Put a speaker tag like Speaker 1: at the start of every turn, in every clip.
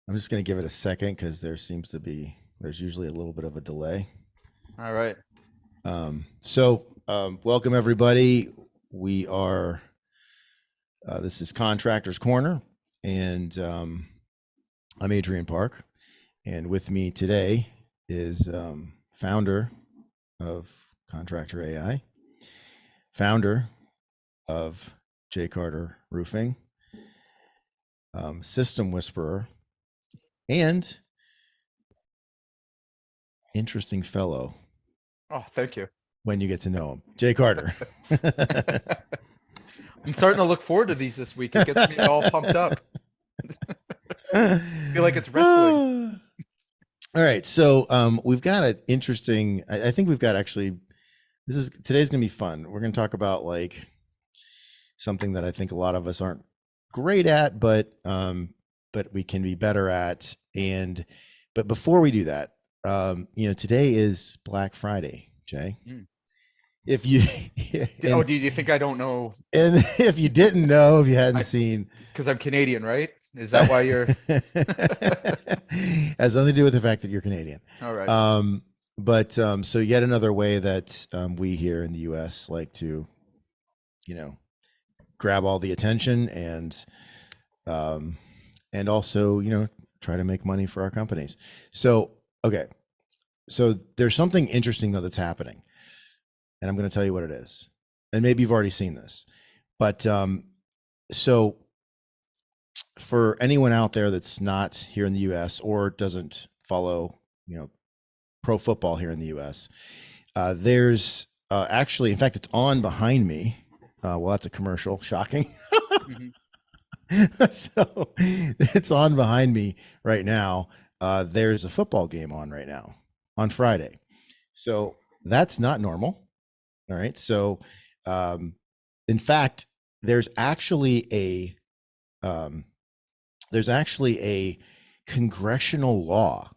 Speaker 1: I'm just going to give it a second because there's usually a little bit of a delay.
Speaker 2: All right.
Speaker 1: Welcome everybody. We are, this is Contractor's Corner, and I'm Adrian Park. And with me today is founder of Contractor AI, founder of J. Carter Roofing, system whisperer, and interesting fellow
Speaker 2: Oh, thank you.
Speaker 1: when you get to know him, Jay Carter.
Speaker 2: I'm starting to look forward to these this week. It gets me all pumped up. I feel like it's wrestling.
Speaker 1: All right, so we've got an interesting. I think we've got actually. Today's gonna be fun. We're gonna talk about like something that I think a lot of us aren't great at, but we can be better at. But before we do that, today is Black Friday, Jay.
Speaker 2: Mm.
Speaker 1: If you
Speaker 2: Do you think I don't know?
Speaker 1: and if you didn't know, if you hadn't seen,
Speaker 2: It's because I'm Canadian, right? Is that why you're?
Speaker 1: has nothing to do with the fact that you're Canadian.
Speaker 2: All right.
Speaker 1: So yet another way that we here in the U.S. like to, grab all the attention and also try to make money for our companies. So okay, so there's something interesting though that's happening, and I'm going to tell you what it is, and maybe you've already seen this, but so for anyone out there that's not here in the U.S. or doesn't follow, pro football here in the U.S., there's actually, in fact, it's on behind me. Well, that's a commercial. Shocking. So it's on behind me right now. There's a football game on right now on Friday. So that's not normal. All right. So, in fact, there's actually a congressional law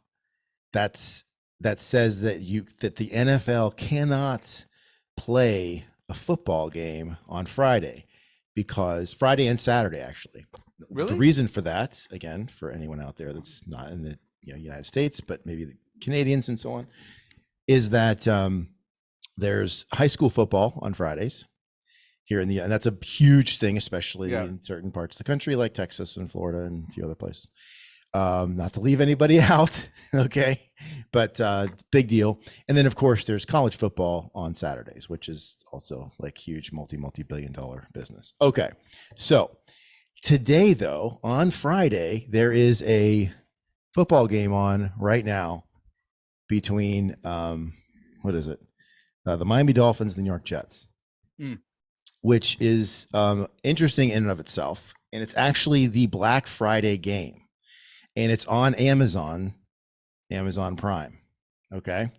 Speaker 1: that says that the NFL cannot play a football game on Friday, because Friday and Saturday, actually.
Speaker 2: Really?
Speaker 1: The reason for that, again, for anyone out there that's not in the United States, but maybe the Canadians and so on, is that there's high school football on Fridays here in and that's a huge thing, especially in certain parts of the country like Texas and Florida and a few other places. Not to leave anybody out, okay, but big deal. And then, of course, there's college football on Saturdays, which is also like huge multi-billion-dollar business. Okay, so today, though, on Friday, there is a football game on right now between what is it? The Miami Dolphins and the New York Jets, which is interesting in and of itself. And it's actually the Black Friday game. And it's on Amazon Prime. Okay.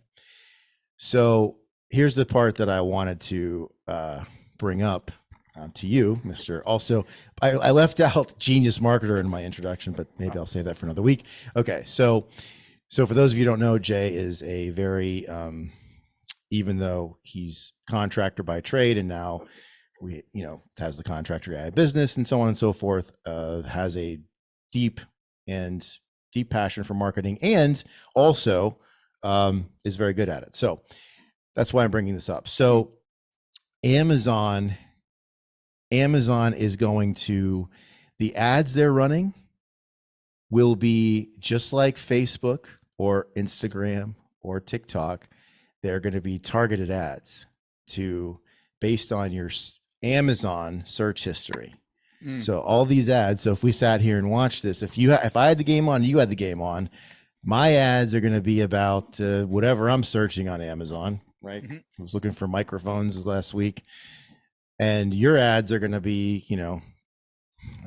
Speaker 1: So here's the part that I wanted to bring up to you, Mr. Also, I left out genius marketer in my introduction, but maybe I'll save that for another week. Okay. So for those of you who don't know, Jay is a very, even though he's contractor by trade and now has the Contractor AI business and so on and so forth, has a deep passion for marketing and also is very good at it. So that's why I'm bringing this up. So Amazon is going to, the ads they're running will be just like Facebook or Instagram or TikTok. They're going to be targeted ads based on your Amazon search history. So all these ads. So if we sat here and watched this, if I had the game on, you had the game on, my ads are going to be about whatever I'm searching on Amazon, right? I was looking for microphones last week, and your ads are going to be,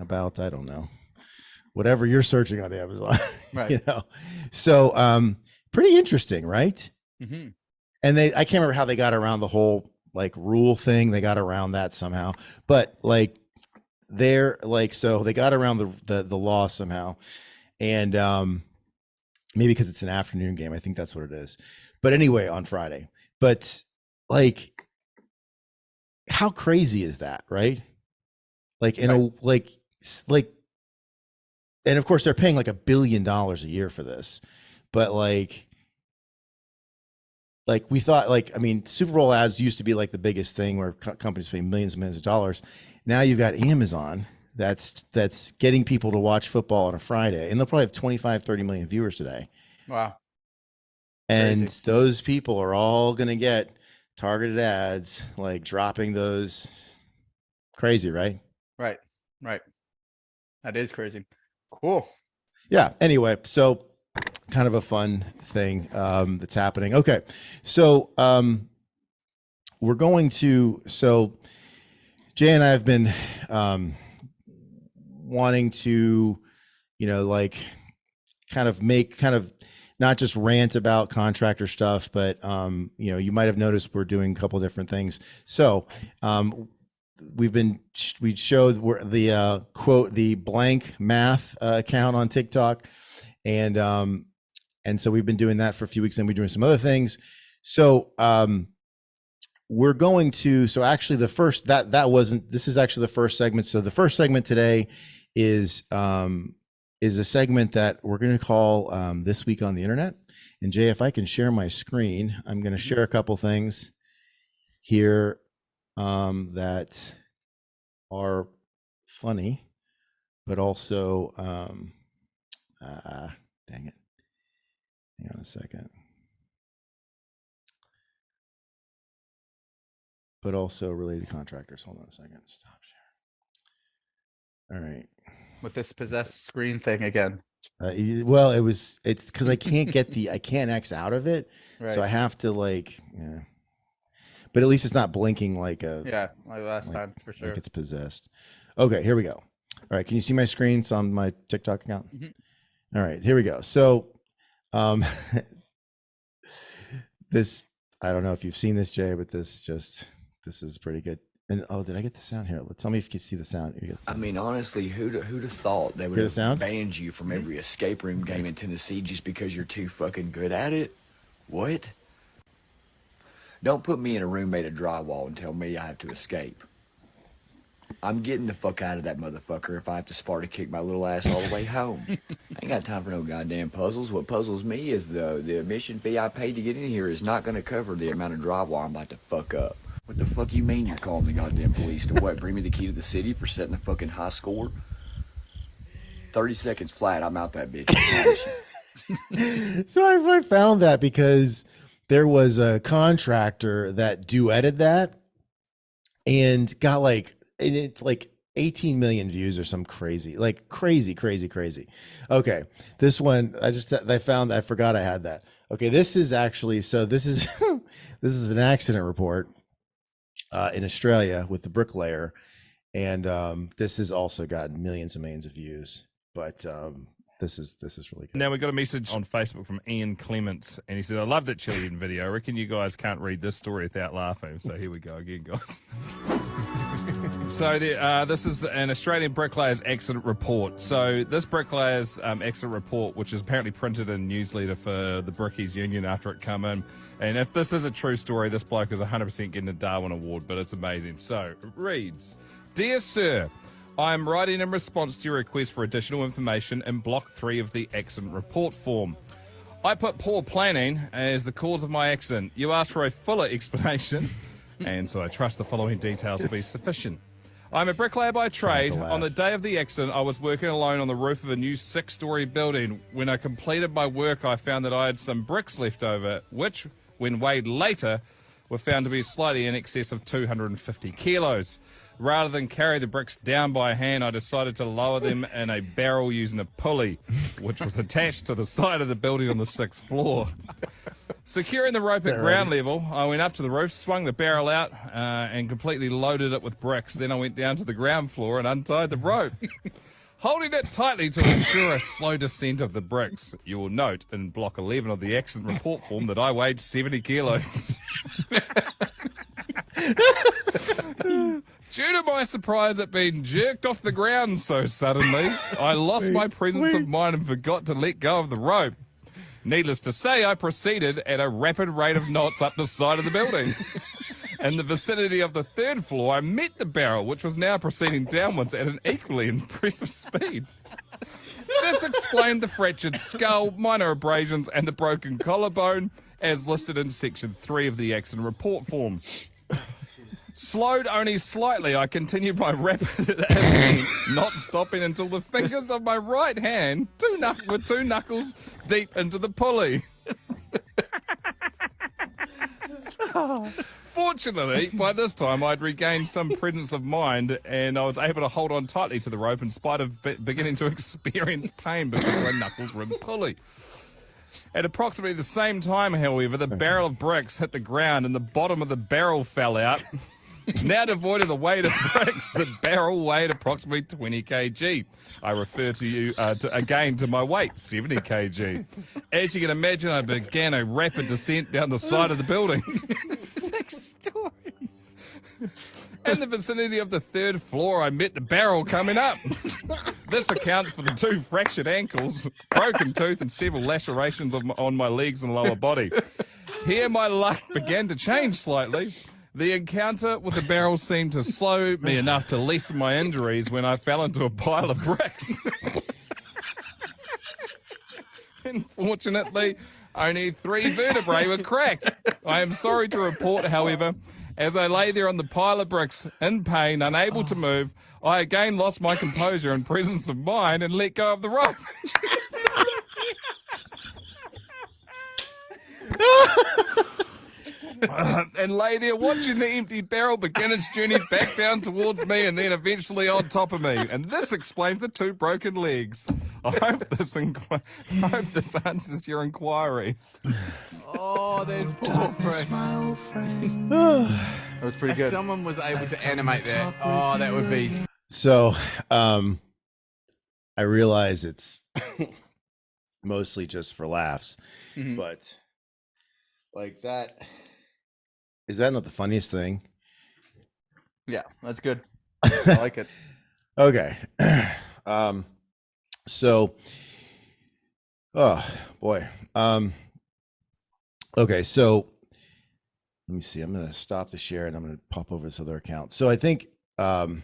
Speaker 1: about, I don't know, whatever you're searching on Amazon,
Speaker 2: right?
Speaker 1: So pretty interesting, right? And I can't remember how they got around the whole like rule thing. They got around that somehow, but like. So they got around the law somehow, and maybe because it's an afternoon game. I think that's what it is. But anyway, on Friday. But like, how crazy is that, right? Like and of course they're paying like $1 billion a year for this, but like we thought, like, I mean, Super Bowl ads used to be like the biggest thing where companies pay millions and millions of dollars. Now you've got Amazon that's getting people to watch football on a Friday, and they'll probably have 25, 30 million viewers today.
Speaker 2: Wow.
Speaker 1: And
Speaker 2: Crazy.
Speaker 1: those people are all going to get targeted ads, like dropping those. Crazy, right?
Speaker 2: Right. Right. That is crazy. Cool.
Speaker 1: Yeah. Anyway, so kind of a fun thing that's happening. Okay. So we're going to, so Jay and I have been wanting to, you know, like kind of not just rant about contractor stuff, but you know, you might have noticed we're doing a couple different things. So we showed the quote, the blank math account on TikTok, and so we've been doing that for a few weeks, and we're doing some other things. So we're going to, so actually the first, this is actually the first segment. So the first segment today is a segment that we're going to call This Week on the Internet. And Jay, if I can share my screen, I'm going to share a couple things here that are funny, but also, dang it. Hang on a second. But also related to contractors. Hold on a second. Stop sharing. All right.
Speaker 2: With this possessed screen thing again.
Speaker 1: Well, it's because I can't I can't X out of it.
Speaker 2: Right.
Speaker 1: So I have to like, yeah. But at least it's not blinking like
Speaker 2: like last time, for sure.
Speaker 1: Like it's possessed. Okay, here we go. All right, can you see my screen? It's on my TikTok account. Mm-hmm. All right, here we go. So this, I don't know if you've seen this, Jay, but this is pretty good. And oh, did I get the sound here? Tell me if you can see the sound.
Speaker 3: I mean, honestly, who'd have thought they would have banned you from every escape room game in Tennessee just because you're too fucking good at it? What? Don't put me in a room made of drywall and tell me I have to escape. I'm getting the fuck out of that motherfucker if I have to Sparta kick my little ass all the way home. I ain't got time for no goddamn puzzles. What puzzles me is the admission fee I paid to get in here is not going to cover the amount of drywall I'm about to fuck up. What the fuck you mean you're calling the goddamn police to what? Bring me the key to the city for setting a fucking high score? 30 seconds flat, I'm out that bitch.
Speaker 1: So I found that because there was a contractor that duetted that and got like 18 million views or some crazy. Okay, this one I forgot I had that. Okay, this is actually, so this is this is an accident report in Australia with the bricklayer, and this has also gotten millions and millions of views. But this is really good.
Speaker 4: Now we got a message on Facebook from Ian Clements, and he said, "I love that chili eating video. I reckon you guys can't read this story without laughing." So here we go again, guys. So this is an Australian bricklayer's accident report. So this bricklayer's accident report, which is apparently printed in a newsletter for the Brickies Union after it come in. And if this is a true story, this bloke is 100% getting a Darwin Award, but it's amazing. So it reads, "Dear Sir, I am writing in response to your request for additional information in Block 3 of the accident report form. I put poor planning as the cause of my accident. You asked for a fuller explanation, and so I trust the following details will be sufficient. I'm a bricklayer by trade. On the day of the accident, I was working alone on the roof of a new 6-story building. When I completed my work, I found that I had some bricks left over, which, when weighed later, were found to be slightly in excess of 250 kilos. Rather than carry the bricks down by hand, I decided to lower them in a barrel using a pulley, which was attached to the side of the building on the 6th floor. Securing the rope at ground level, I went up to the roof, swung the barrel out, and completely loaded it with bricks. Then I went down to the ground floor and untied the rope, holding it tightly to ensure a slow descent of the bricks. You will note in Block 11 of the accident report form that I weighed 70 kilos. Due to my surprise at being jerked off the ground so suddenly, I lost my presence of mind and forgot to let go of the rope. Needless to say, I proceeded at a rapid rate of knots up the side of the building. In the vicinity of the 3rd floor, I met the barrel, which was now proceeding downwards at an equally impressive speed. This explained the fractured skull, minor abrasions, and the broken collarbone, as listed in Section 3 of the accident report form. Slowed only slightly, I continued my rapid ascent, not stopping until the fingers of my right hand were two knuckles deep into the pulley. Fortunately, by this time, I'd regained some presence of mind, and I was able to hold on tightly to the rope in spite of beginning to experience pain because my knuckles were in the pulley. At approximately the same time, however, the barrel of bricks hit the ground and the bottom of the barrel fell out. Now devoid of the weight of bricks, the barrel weighed approximately 20 kg. I refer to you again to my weight, 70 kg. As you can imagine, I began a rapid descent down the side of the building. 6 stories. In the vicinity of the 3rd floor, I met the barrel coming up. This accounts for the 2 fractured ankles, broken tooth, and several lacerations on my legs and lower body. Here my luck began to change slightly. The encounter with the barrel seemed to slow me enough to lessen my injuries when I fell into a pile of bricks. Unfortunately, only 3 vertebrae were cracked. I am sorry to report, however, as I lay there on the pile of bricks, in pain, unable to move, I again lost my composure and presence of mind and let go of the rope. And lay there watching the empty barrel begin its journey back down towards me and then eventually on top of me. And this explains the 2 broken legs. I hope this answers your inquiry.
Speaker 5: Oh, that poor friend.
Speaker 2: That was pretty
Speaker 5: If
Speaker 2: good.
Speaker 5: someone was able to animate that, oh, that would be.
Speaker 1: So, I realize it's mostly just for laughs, but like that, is that not the funniest thing?
Speaker 2: Yeah, that's good. I like it.
Speaker 1: Okay. So, oh boy. Okay. So let me see. I'm going to stop the share and I'm going to pop over this other account. So I think, one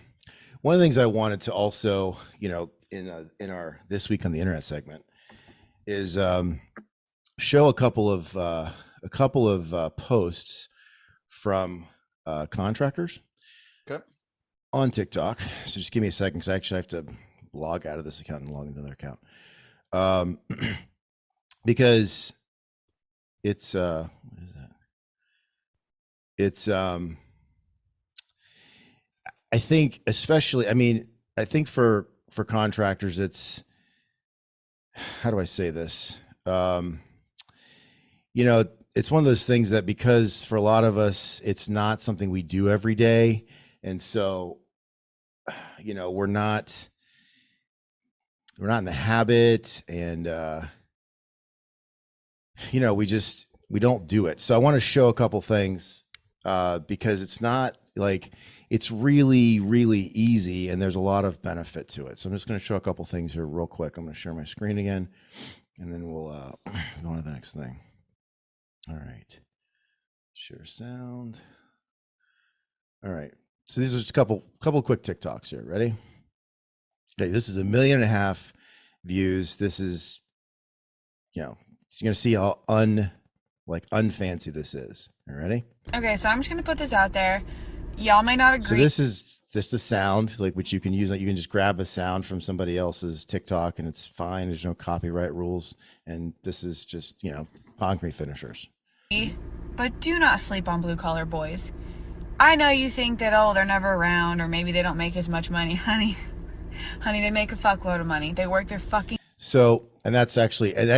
Speaker 1: of the things I wanted to also, in our This Week on the Internet segment is, show a couple of posts from, contractors
Speaker 2: Okay.
Speaker 1: on TikTok. So just give me a second, because I actually have to log out of this account and log into another account. Because it's what is that? It's I think especially, I think for contractors, it's, how do I say this? It's one of those things that, because for a lot of us, it's not something we do every day. And so, we're not in the habit, and, we don't do it. So I want to show a couple things, because it's not like, it's really, really easy, and there's a lot of benefit to it. So I'm just going to show a couple things here real quick. I'm going to share my screen again, and then we'll go on to the next thing. All right. Share sound. All right. So these are just a couple quick TikToks here. Ready? Okay, this is 1.5 million views. This is, you're going to see how unfancy this is. All ready?
Speaker 6: Okay, so I'm just going to put this out there. Y'all may not agree.
Speaker 1: So this is just a sound, which you can use. You can just grab a sound from somebody else's TikTok, and it's fine. There's no copyright rules. And this is just, concrete finishers.
Speaker 6: But do not sleep on blue collar boys. I know you think that, they're never around, or maybe they don't make as much money. Honey, they make a fuckload of money. They work their fucking. So, and that's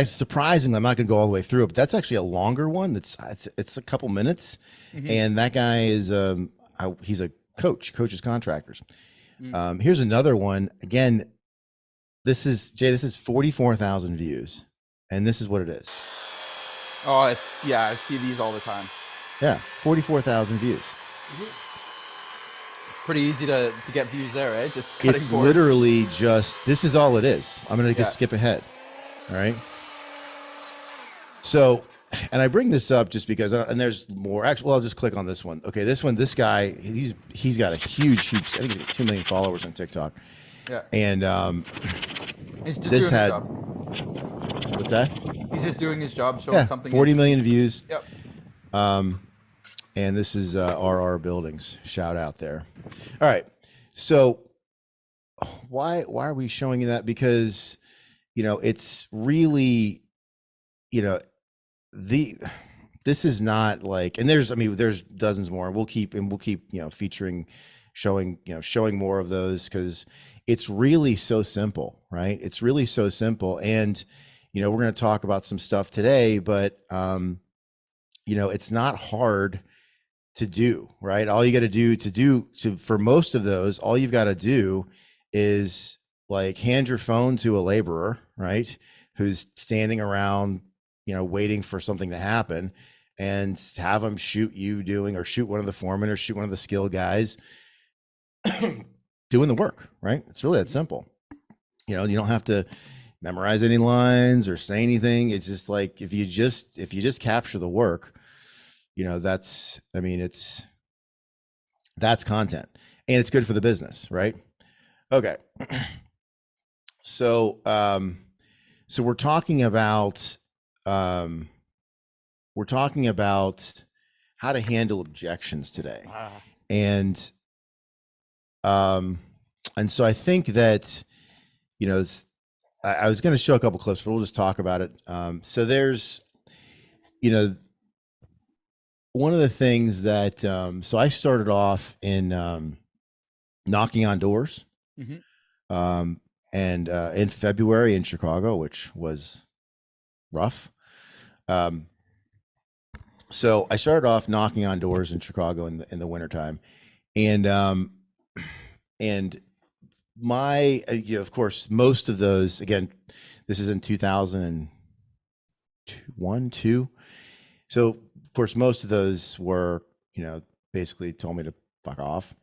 Speaker 6: surprising. I'm not going to go all the way through it, but that's actually a longer one. It's a couple minutes. And that guy is, he's a coaches contractors. Here's another one. Again, this is 44,000 views, and this is what it is.
Speaker 2: Oh, yeah, I see these all the time.
Speaker 1: Yeah, 44,000 views.
Speaker 2: Pretty easy to get views there, eh? Just cutting
Speaker 1: It's
Speaker 2: boards.
Speaker 1: literally just, this is all it is. I'm going to just skip ahead. All right. So, and I bring this up just because, and there's more. Actually, well, I'll just click on this one. Okay, this guy, he's got a huge, I think he's got 2 million followers on TikTok.
Speaker 2: Yeah.
Speaker 1: And
Speaker 2: He's just
Speaker 1: this
Speaker 2: doing
Speaker 1: had,
Speaker 2: his job.
Speaker 1: what's that?
Speaker 2: He's just doing his job, showing something.
Speaker 1: 40 million views.
Speaker 2: Yep.
Speaker 1: And this is RR Buildings. Shout out there. All right. So why are we showing you that? Because, you know, it's really, you know, this is not like, and there's dozens more. We'll keep, you know, featuring, showing more of those, because it's really so simple, right? It's really so simple. And, you know, we're going to talk about some stuff today, but, you know, it's not hard to do, right? All you got to do for most of those, all you've got to do is like hand your phone to a laborer, right? Who's standing around, you know, waiting for something to happen, and have them shoot one of the foremen or shoot one of the skill guys doing the work, right? It's really that simple. You know, you don't have to memorize any lines or say anything. It's just like, if you just capture the work, you know, that's content, and it's good for the business, right? Okay. So, so we're talking about how to handle objections today. And so I think that, you know, I was going to show a couple clips, but we'll just talk about it. So there's, you know, one of the things that, so I started off in knocking on doors, and in February in Chicago, which was rough. So I started off knocking on doors in Chicago in the wintertime, and my, you know, of course, most of those, again, this is in 2001, 2. So of course, most of those were, you know, basically told me to fuck off.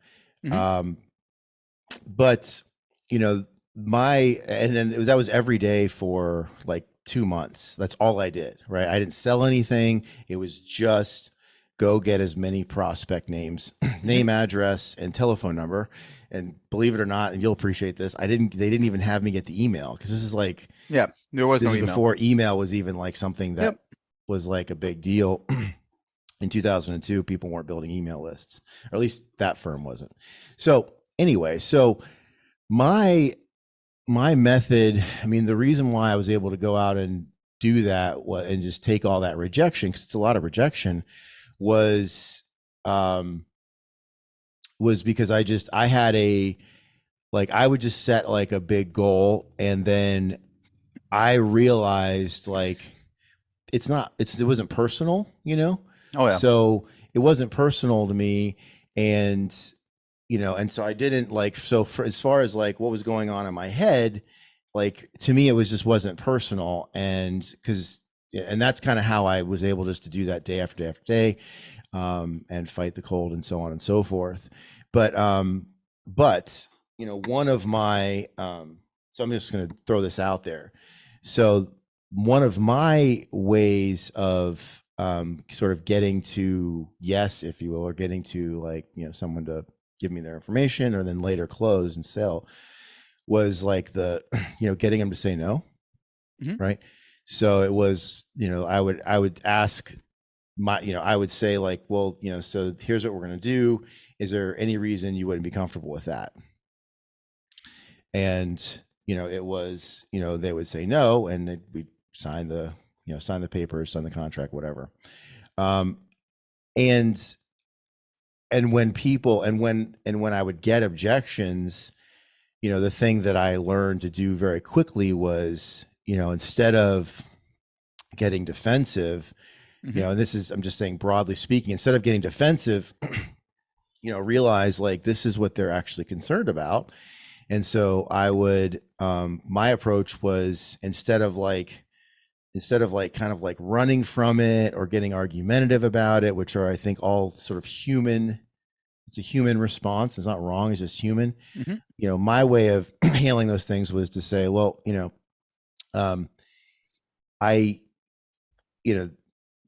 Speaker 1: But, you know, that was every day for like 2 months. That's all I did, right? I didn't sell anything. It was just go get as many prospect names, name, address, and telephone number. And believe it or not, and you'll appreciate this, they didn't even have me get the email, because this is like,
Speaker 2: there was no email.
Speaker 1: Before email was even like something that was like a big deal. In 2002, people weren't building email lists, or at least that firm wasn't. So anyway, so my method, I mean, the reason why I was able to go out and do that and just take all that rejection, because it's a lot of rejection, was because I had I would just set like a big goal, and then I realized like it wasn't personal, you know?
Speaker 2: Oh yeah.
Speaker 1: So it wasn't personal to me, and, you know, and so I didn't for as far as like what was going on in my head, like to me, it wasn't personal. And that's kind of how I was able just to do that day after day after day, and fight the cold and so on and so forth. But, you know, one of my, so I'm just going to throw this out there. So one of my ways of, sort of getting to yes, if you will, or getting to like, you know, someone to give me their information or then later close and sell, was like you know, getting them to say no. Right. So it was, you know, I would ask you know, I would say like, well, you know, so here's what we're going to do. Is there any reason you wouldn't be comfortable with that? And, you know, it was, you know, they would say no, and we'd sign the papers, sign the contract, whatever. And when I would get objections, you know, the thing that I learned to do very quickly was, you know, instead of getting defensive, you know, and I'm just saying broadly speaking, instead of getting defensive, you know, realize like this is what they're actually concerned about. And so I would, my approach was instead of kind of like running from it or getting argumentative about it, which are, I think, all sort of human. It's a human response. It's not wrong. It's just human. You know, my way of handling those things was to say, well, you know,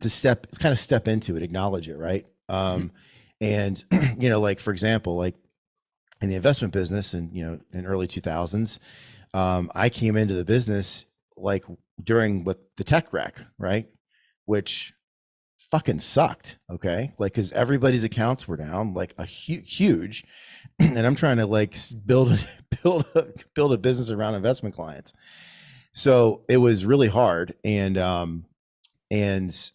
Speaker 1: to step into it, acknowledge it. Right. And, you know, like, for example, like in the investment business and, you know, in early 2000s, I came into the business like during what the tech wreck, right? Which fucking sucked. Okay. Like, cause everybody's accounts were down like a huge, and I'm trying to like build a business around investment clients. So it was really hard. And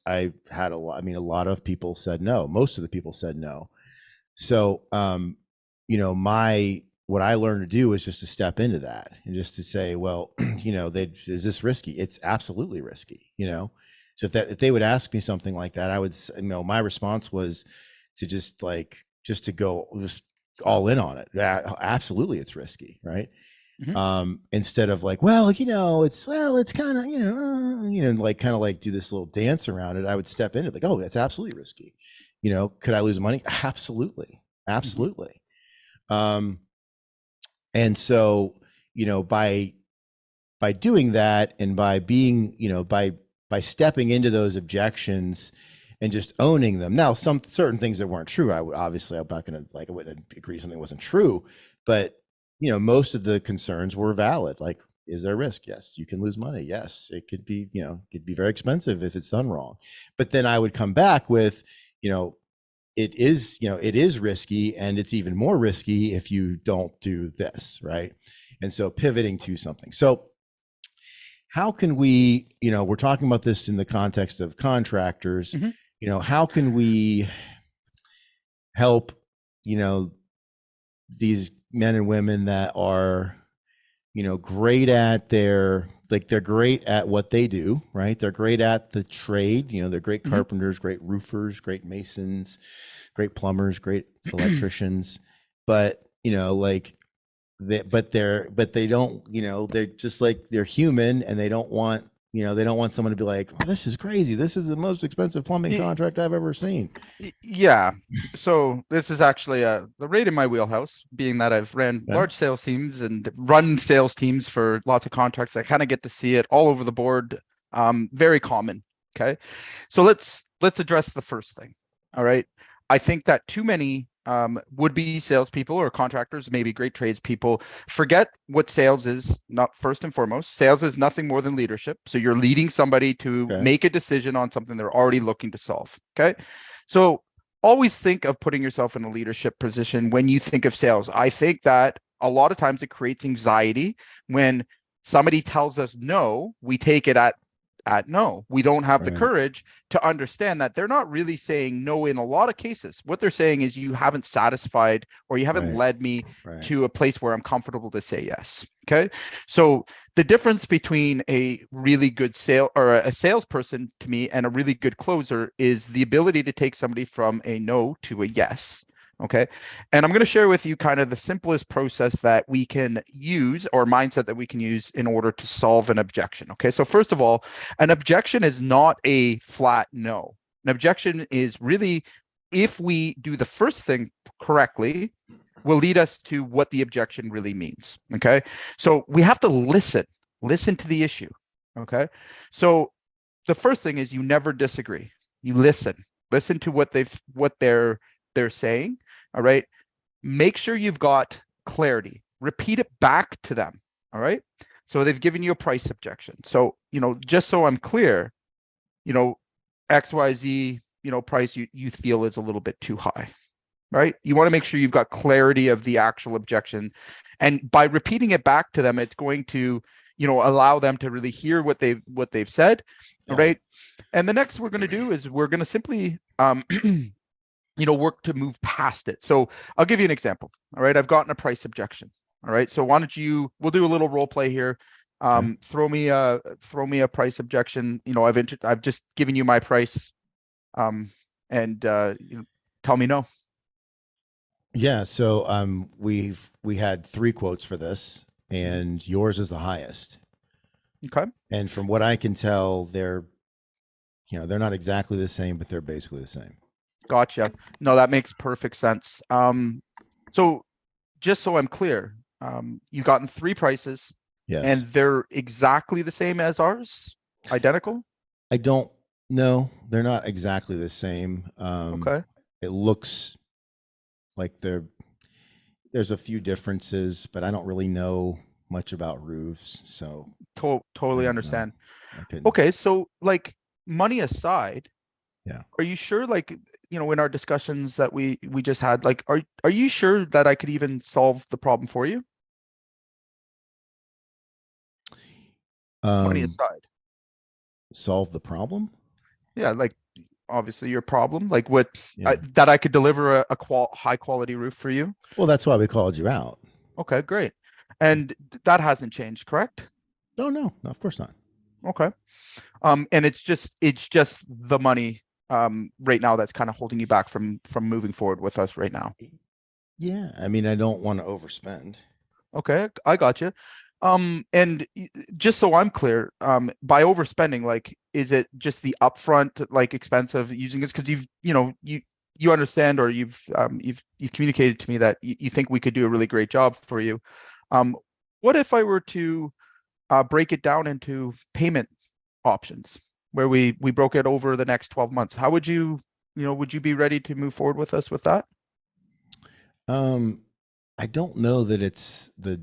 Speaker 1: I had a lot of people said no. Most of the people said no. So, what I learned to do was just to step into that and just to say, well, is this risky? It's absolutely risky, So if they would ask me something like that, I would, my response was to just to go just all in on it. Absolutely, it's risky, right? Mm-hmm. Instead of like, it's kind of, like do this little dance around it. I would step into it like, oh, that's absolutely risky. Could I lose money? Absolutely. Mm-hmm. And so, by doing that and by being, by stepping into those objections and just owning them. Now, some certain things that weren't true, I'm not going to I wouldn't agree something wasn't true, but most of the concerns were valid. Like, is there risk? Yes. You can lose money. Yes. It could be, could be very expensive if it's done wrong. But then I would come back with, it is risky, and it's even more risky if you don't do this, right? And so pivoting to something. So how can we, we're talking about this in the context of contractors, mm-hmm. How can we help, these men and women that are, great at they're great at what they do, right? They're great at the trade, they're great carpenters, mm-hmm. great roofers, great masons, great plumbers, great electricians, but, they don't, they're just like, they're human, and they don't want, they don't want someone to be like, oh, this is crazy. This is the most expensive plumbing contract I've ever seen.
Speaker 2: Yeah. So this is actually right in my wheelhouse, being that I've ran large sales teams and run sales teams for lots of contracts. I kind of get to see it all over the board. Very common. Okay. So let's address the first thing. All right. I think that too many would-be salespeople or contractors, maybe great tradespeople, forget what sales is. Not first and foremost, sales is nothing more than leadership. So you're leading somebody to make a decision on something they're already looking to solve. Okay. So always think of putting yourself in a leadership position when you think of sales. I think that a lot of times it creates anxiety when somebody tells us no, we take it at no. We don't have the courage to understand that they're not really saying no in a lot of cases. What they're saying is, you haven't satisfied, or you haven't led me to a place where I'm comfortable to say yes. Okay. So the difference between a really good a salesperson to me and a really good closer is the ability to take somebody from a no to a yes. Okay. And I'm going to share with you kind of the simplest process that we can use, or mindset that we can use, in order to solve an objection. Okay. So first of all, an objection is not a flat no. An objection is really, if we do the first thing correctly, will lead us to what the objection really means. Okay. So we have to listen to the issue. Okay. So the first thing is, you never disagree. You listen to what they're saying. All right. Make sure you've got clarity. Repeat it back to them. All right. So they've given you a price objection. So, just so I'm clear, XYZ, price you feel is a little bit too high, right? You want to make sure you've got clarity of the actual objection. And by repeating it back to them, it's going to, allow them to really hear what they've said. All right. And the next we're going to do is, we're going to simply, work to move past it. So I'll give you an example. All right. I've gotten a price objection. All right. So why don't we'll do a little role play here. Throw me a price objection. I've just given you my price. And tell me no.
Speaker 1: Yeah. So we had 3 quotes for this, and yours is the highest.
Speaker 2: Okay. And
Speaker 1: from what I can tell, they're not exactly the same, but they're basically the same.
Speaker 2: Gotcha. No, that makes perfect sense. So just so I'm clear, you've gotten 3 prices. Yes. And they're exactly the same as ours? Identical?
Speaker 1: I don't know. They're not exactly the same. Okay. It looks like there's a few differences, but I don't really know much about roofs, so
Speaker 2: Totally
Speaker 1: I
Speaker 2: understand.
Speaker 1: couldn't.
Speaker 2: Okay, so like money aside,
Speaker 1: Yeah.
Speaker 2: are you sure, like, in our discussions that we just had, like, are you sure that I could even solve the problem for you? Money aside.
Speaker 1: Solve the problem?
Speaker 2: Yeah, like obviously your problem, like what
Speaker 1: Yeah.
Speaker 2: that I could deliver a high quality roof for you.
Speaker 1: Well, that's why we called you out.
Speaker 2: Okay, great. And that hasn't changed, correct?
Speaker 1: Oh, no, of course not.
Speaker 2: Okay. And it's just the money right now that's kind of holding you back from moving forward with us right now.
Speaker 1: Yeah, I mean, I don't want to overspend.
Speaker 2: Okay, I got you. And just so I'm clear, by overspending, like, is it just the upfront, like, expense of using this? Because you understand, or you've communicated to me that you think we could do a really great job for you. What if I were to break it down into payment options, where we broke it over the next 12 months? How would you be ready to move forward with us with that?
Speaker 1: I don't know that it's the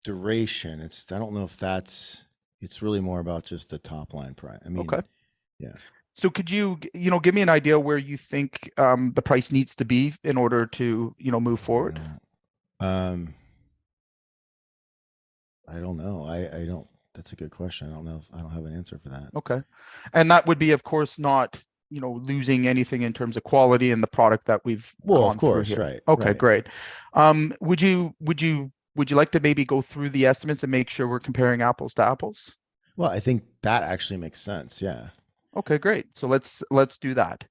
Speaker 1: duration. I don't know if it's really more about just the top line price. I mean,
Speaker 2: Okay.
Speaker 1: Yeah.
Speaker 2: So could you give me an idea where you think the price needs to be in order to move forward?
Speaker 1: I don't know. I don't. That's a good question. I don't know. I don't have an answer for that.
Speaker 2: Okay. And that would be, of course, not losing anything in terms of quality and the product that we've
Speaker 1: Well,
Speaker 2: gone
Speaker 1: of course,
Speaker 2: through here.
Speaker 1: right.
Speaker 2: Okay,
Speaker 1: right.
Speaker 2: great. Would you like to maybe go through the estimates and make sure we're comparing apples to apples?
Speaker 1: Well, I think that actually makes sense. Yeah.
Speaker 2: Okay, great. So let's do that.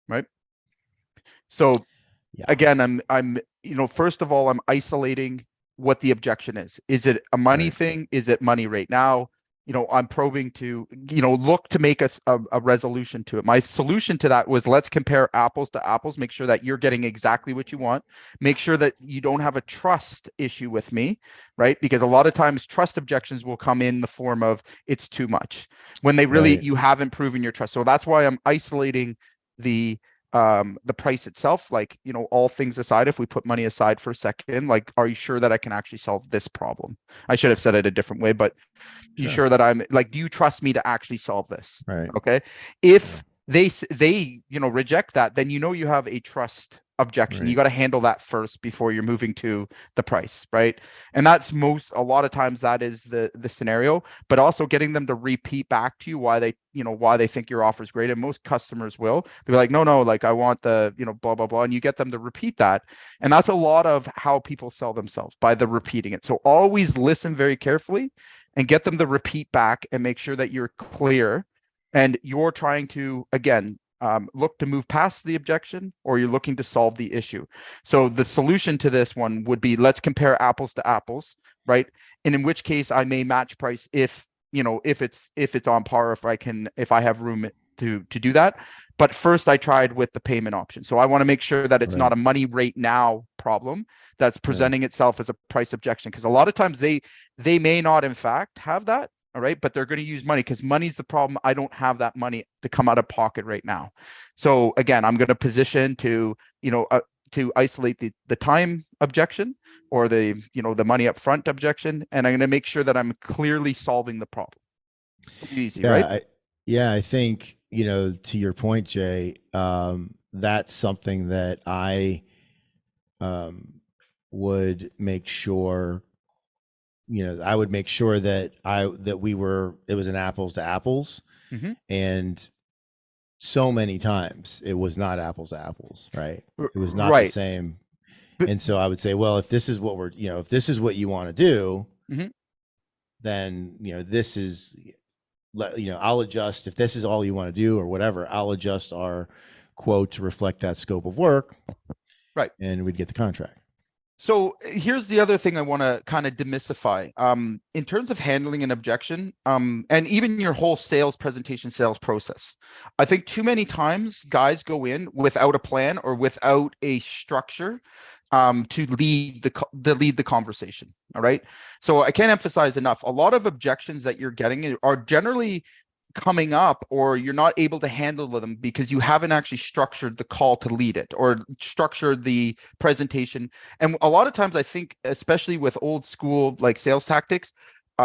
Speaker 2: Right. So
Speaker 1: Yeah.
Speaker 2: again, I'm first of all, I'm isolating what the objection is. Is it a money
Speaker 1: Right.
Speaker 2: thing? Is it money right now? I'm probing to, look to make us a resolution to it. My solution to that was, let's compare apples to apples, make sure that you're getting exactly what you want, make sure that you don't have a trust issue with me, right? Because a lot of times trust objections will come in the form of it's too much, when they really,
Speaker 1: Right.
Speaker 2: you haven't proven your trust. So that's why I'm isolating the price itself. Like, all things aside, if we put money aside for a second, like, are you sure that I can actually solve this problem? I should have said it a different way, but you sure that I'm, like, do you trust me to actually solve this?
Speaker 1: Right.
Speaker 2: Okay. If they reject that, then you have a trust objection.
Speaker 1: Right.
Speaker 2: You got to handle that first before you're moving to the price, right? And that's a lot of times that is the scenario, but also getting them to repeat back to you why they think your offer is great. And most customers will be like, no, like, I want the blah blah blah, and you get them to repeat that. And that's a lot of how people sell themselves, by the repeating it. So always listen very carefully and get them to repeat back, and make sure that you're clear and you're trying to, again, look to move past the objection, or you're looking to solve the issue. So the solution to this one would be, let's compare apples to apples, right? And in which case I may match price if it's on par, if I have room to do that. But first I tried with the payment option. So I want to make sure that it's not a money right now problem that's presenting itself as a price objection, because a lot of times they may not in fact have that. All right. But they're going to use money, because money's the problem. I don't have that money to come out of pocket right now. So again, I'm going to position to, to isolate the time objection, or the money up front objection. And I'm going to make sure that I'm clearly solving the problem. Easy, right?
Speaker 1: I think, to your point, Jay, that's something that I would make sure, I would make sure that it was an apples to apples.
Speaker 2: Mm-hmm.
Speaker 1: And so many times it was not apples to apples, right? It was not the same. And so I would say, well, if this is what if this is what you want to do, then, this is, I'll adjust. If this is all you want to do or whatever, I'll adjust our quote to reflect that scope of work.
Speaker 2: Right.
Speaker 1: And we'd get the contract.
Speaker 2: So here's the other thing I want to kind of demystify. In terms of handling an objection, and even your whole sales presentation, sales process, I think too many times guys go in without a plan or without a structure to lead the conversation. All right. So I can't emphasize enough. A lot of objections that you're getting are generally coming up, or you're not able to handle them because you haven't actually structured the call to lead it or structured the presentation. And a lot of times I think, especially with old school like sales tactics,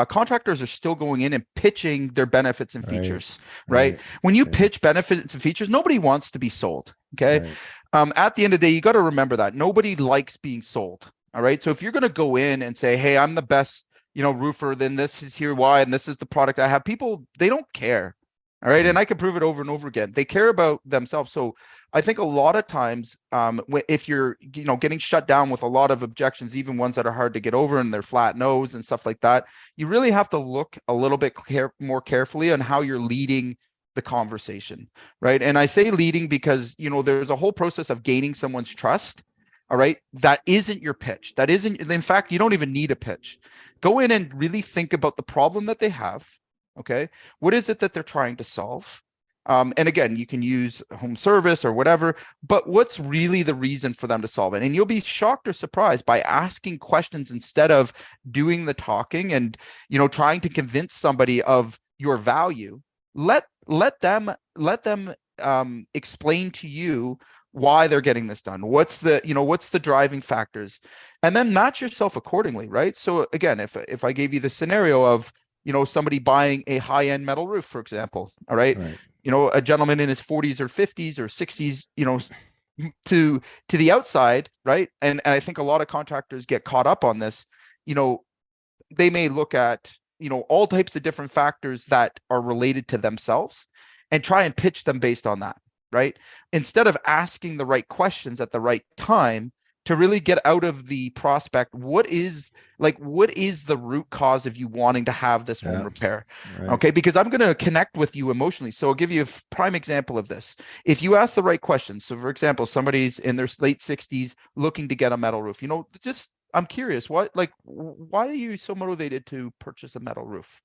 Speaker 2: contractors are still going in and pitching their benefits and features, right? When you pitch benefits and features, nobody wants to be sold. Okay. At the end of the day, you got to remember that nobody likes being sold. All right. So if you're going to go in and say, hey, I'm the best, roofer, then this is here why, and this is the product I have, people, they don't care. All right. And I can prove it over and over again. They care about themselves. So I think a lot of times, if you're, getting shut down with a lot of objections, even ones that are hard to get over and they're flat nose and stuff like that, you really have to look a little bit more carefully on how you're leading the conversation. Right. And I say leading because, there's a whole process of gaining someone's trust. All right. That isn't your pitch. That isn't, in fact, you don't even need a pitch. Go in and really think about the problem that they have. Okay. What is it that they're trying to solve? And again, you can use home service or whatever, but what's really the reason for them to solve it? And you'll be shocked or surprised by asking questions instead of doing the talking and, trying to convince somebody of your value. Let them explain to you why they're getting this done. What's the driving factors, and then match yourself accordingly, right? So again, if I gave you the scenario of, somebody buying a high-end metal roof, for example, all right. A gentleman in his 40s or 50s or 60s, to the outside, right? And I think a lot of contractors get caught up on this. They may look at, all types of different factors that are related to themselves and try and pitch them based on that. Right? Instead of asking the right questions at the right time to really get out of the prospect, what is the root cause of you wanting to have this home repair? Right. Okay. Because I'm going to connect with you emotionally. So I'll give you a prime example of this. If you ask the right questions, so for example, somebody's in their late 60s looking to get a metal roof, I'm curious, why are you so motivated to purchase a metal roof?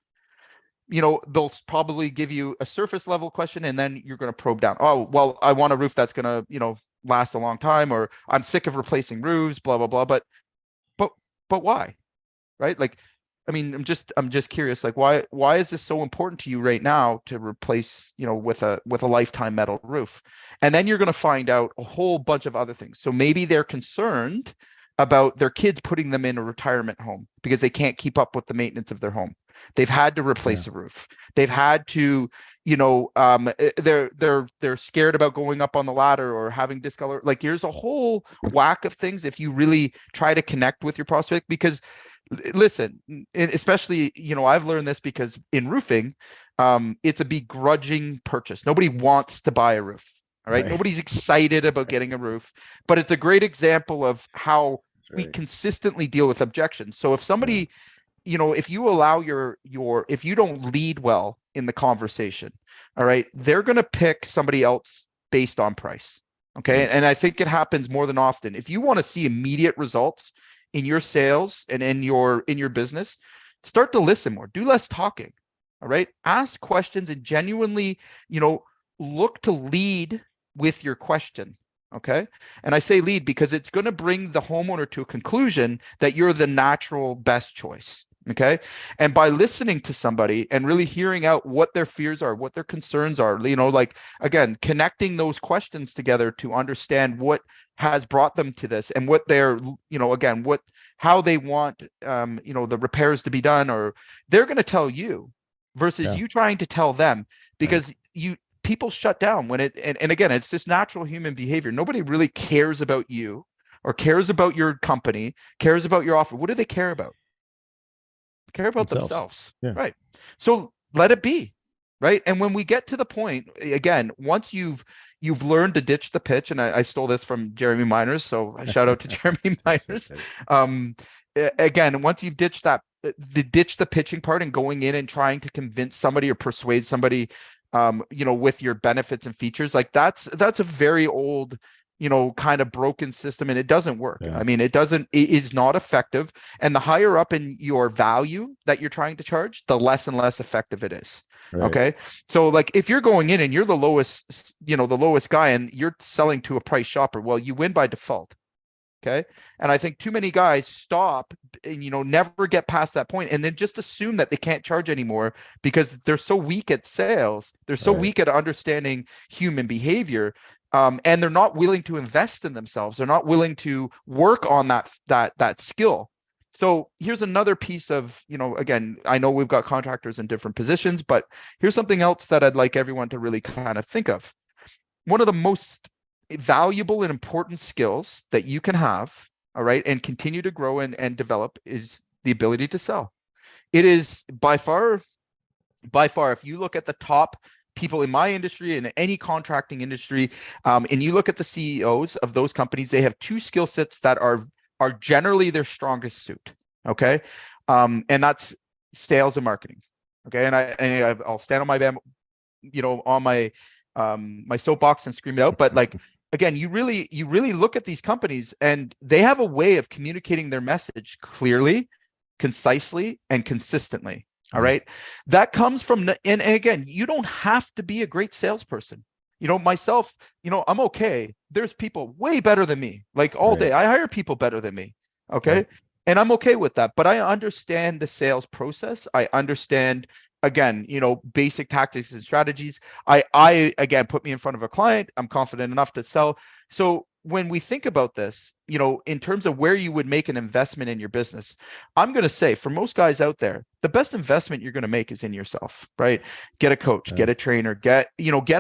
Speaker 2: They'll probably give you a surface level question, and then you're going to probe down. Oh, well, I want a roof that's going to, last a long time, or I'm sick of replacing roofs, blah, blah, blah. But why? Right? Like, I mean, I'm just curious, like, why is this so important to you right now to replace, with a lifetime metal roof? And then you're going to find out a whole bunch of other things. So maybe they're concerned about their kids putting them in a retirement home because they can't keep up with the maintenance of their home. They've had to replace a roof. They've had to, they're scared about going up on the ladder or having discolor. Like, there's a whole whack of things if you really try to connect with your prospect. Because listen, especially, I've learned this because in roofing, it's a begrudging purchase. Nobody wants to buy a roof. All right. Nobody's excited about getting a roof, but it's a great example of how we consistently deal with objections. So if somebody, if you allow if you don't lead well in the conversation, all right, they're going to pick somebody else based on price. Okay. And I think it happens more than often. If you want to see immediate results in your sales and in your business, start to listen more, do less talking. All right. Ask questions and genuinely, look to lead with your question. Okay. And I say lead because it's going to bring the homeowner to a conclusion that you're the natural best choice. Okay. And by listening to somebody and really hearing out what their fears are, what their concerns are, like, again, connecting those questions together to understand what has brought them to this and what they're, again, how they want, the repairs to be done, or they're going to tell you versus you trying to tell them, because people shut down when and again, it's just natural human behavior. Nobody really cares about you or cares about your company, cares about your offer. What do they care about? Care about themselves. Right. So let it be. Right. And when we get to the point, again, once you've learned to ditch the pitch, and I stole this from Jeremy Miners, so I shout out to Jeremy Miners. Again, once you've ditched the pitching part and going in and trying to convince somebody or persuade somebody, with your benefits and features, like that's a very old, kind of broken system, and it doesn't work. I mean, it is not effective. And the higher up in your value that you're trying to charge, the less and less effective it is. Right. Okay. So like, if you're going in and you're the lowest guy and you're selling to a price shopper, well, you win by default. Okay. And I think too many guys stop and, never get past that point and then just assume that they can't charge anymore because they're so weak at sales. They're so weak at understanding human behavior. And they're not willing to invest in themselves. They're not willing to work on that skill. So here's another piece of, again, I know we've got contractors in different positions, but here's something else that I'd like everyone to really kind of think of. One of the most valuable and important skills that you can have, all right, and continue to grow and develop is the ability to sell. It is by far, if you look at the top people in my industry and any contracting industry, and you look at the CEOs of those companies, they have two skill sets that are generally their strongest suit. Okay. And that's sales and marketing. Okay. And I'll stand on my, on my, my soapbox and scream it out. But like, again, you really look at these companies and they have a way of communicating their message clearly, concisely, and consistently. All right. That comes from, and again, you don't have to be a great salesperson. Myself, I'm okay. There's people way better than me, like all day. I hire people better than me. Okay. Right. And I'm okay with that. But I understand the sales process. I understand, again, basic tactics and strategies. I again, put me in front of a client. I'm confident enough to sell. So when we think about this, in terms of where you would make an investment in your business, I'm going to say for most guys out there, the best investment you're going to make is in yourself, right? Get a coach, get a trainer, get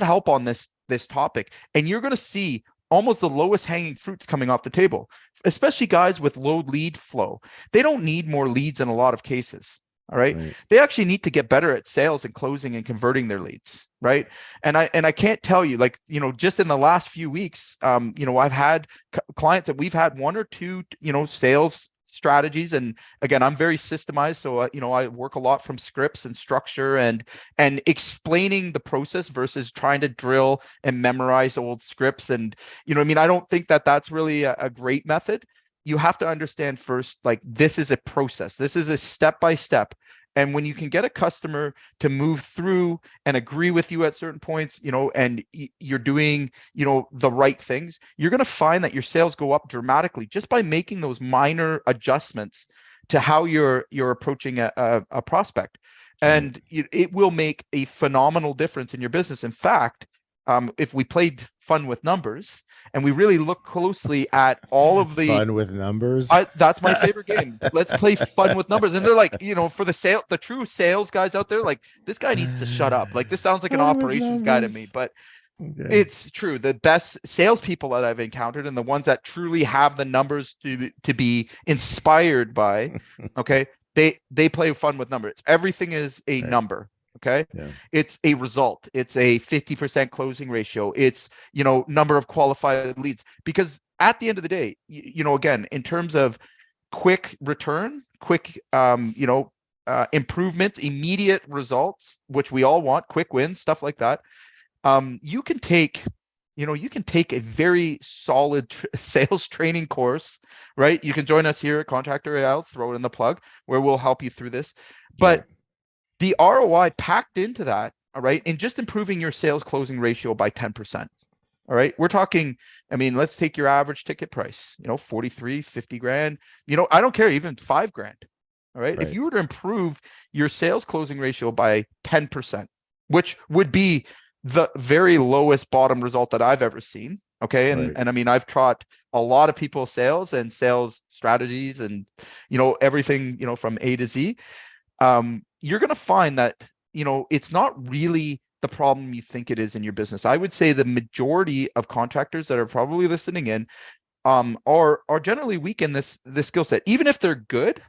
Speaker 2: help on this topic. And you're going to see almost the lowest hanging fruits coming off the table, especially guys with low lead flow. They don't need more leads in a lot of cases. All right. They actually need to get better at sales and closing and converting their leads. Right. And I can't tell you, like, just in the last few weeks, I've had clients that we've had one or two, sales strategies. And again, I'm very systemized. So, I work a lot from scripts and structure and explaining the process versus trying to drill and memorize old scripts. And, I don't think that that's really a great method. You have to understand first, like, this is a process. This is a step-by-step. And when you can get a customer to move through and agree with you at certain points, and you're doing, the right things, you're going to find that your sales go up dramatically just by making those minor adjustments to how you're approaching a prospect. And it will make a phenomenal difference in your business. In fact, if we played fun with numbers and we really look closely at all of the
Speaker 1: fun with numbers,
Speaker 2: that's my favorite game. Let's play fun with numbers. And they're like, for the true sales guys out there, like, this guy needs to shut up. Like, this sounds like an operations guy to me, but it's true. The best salespeople that I've encountered and the ones that truly have the numbers to be inspired by, okay, they play fun with numbers. Everything is a number. Okay. Yeah. It's a result. It's a 50% closing ratio. It's, number of qualified leads, because at the end of the day, again, in terms of quick return, quick, improvements, immediate results, which we all want, quick wins, stuff like that. You can take a very solid sales training course, right? You can join us here at Contractor Ai. I'll throw it in the plug where we'll help you through this, but the ROI packed into that, all right, and just improving your sales closing ratio by 10%. All right. We're talking, let's take your average ticket price, 43, 50 grand, I don't care, even 5 grand. All right. If you were to improve your sales closing ratio by 10%, which would be the very lowest bottom result that I've ever seen. Okay. And I've taught a lot of people sales and sales strategies and, everything, from A to Z. You're going to find that, it's not really the problem you think it is in your business. I would say the majority of contractors that are probably listening in are generally weak in this skill set, even if they're good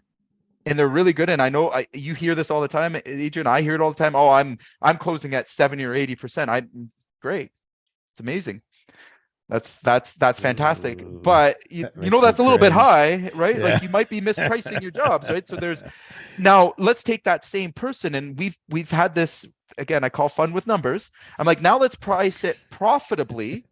Speaker 2: and they're really good. And I know you hear this all the time, Adrian, I hear it all the time. Oh, I'm closing at 70 or 80%. Great. It's amazing. That's fantastic. But that's a little bit high, right? Yeah. Like, you might be mispricing your jobs, right? So now let's take that same person, and we've had this, again, I call fun with numbers. I'm like, now let's price it profitably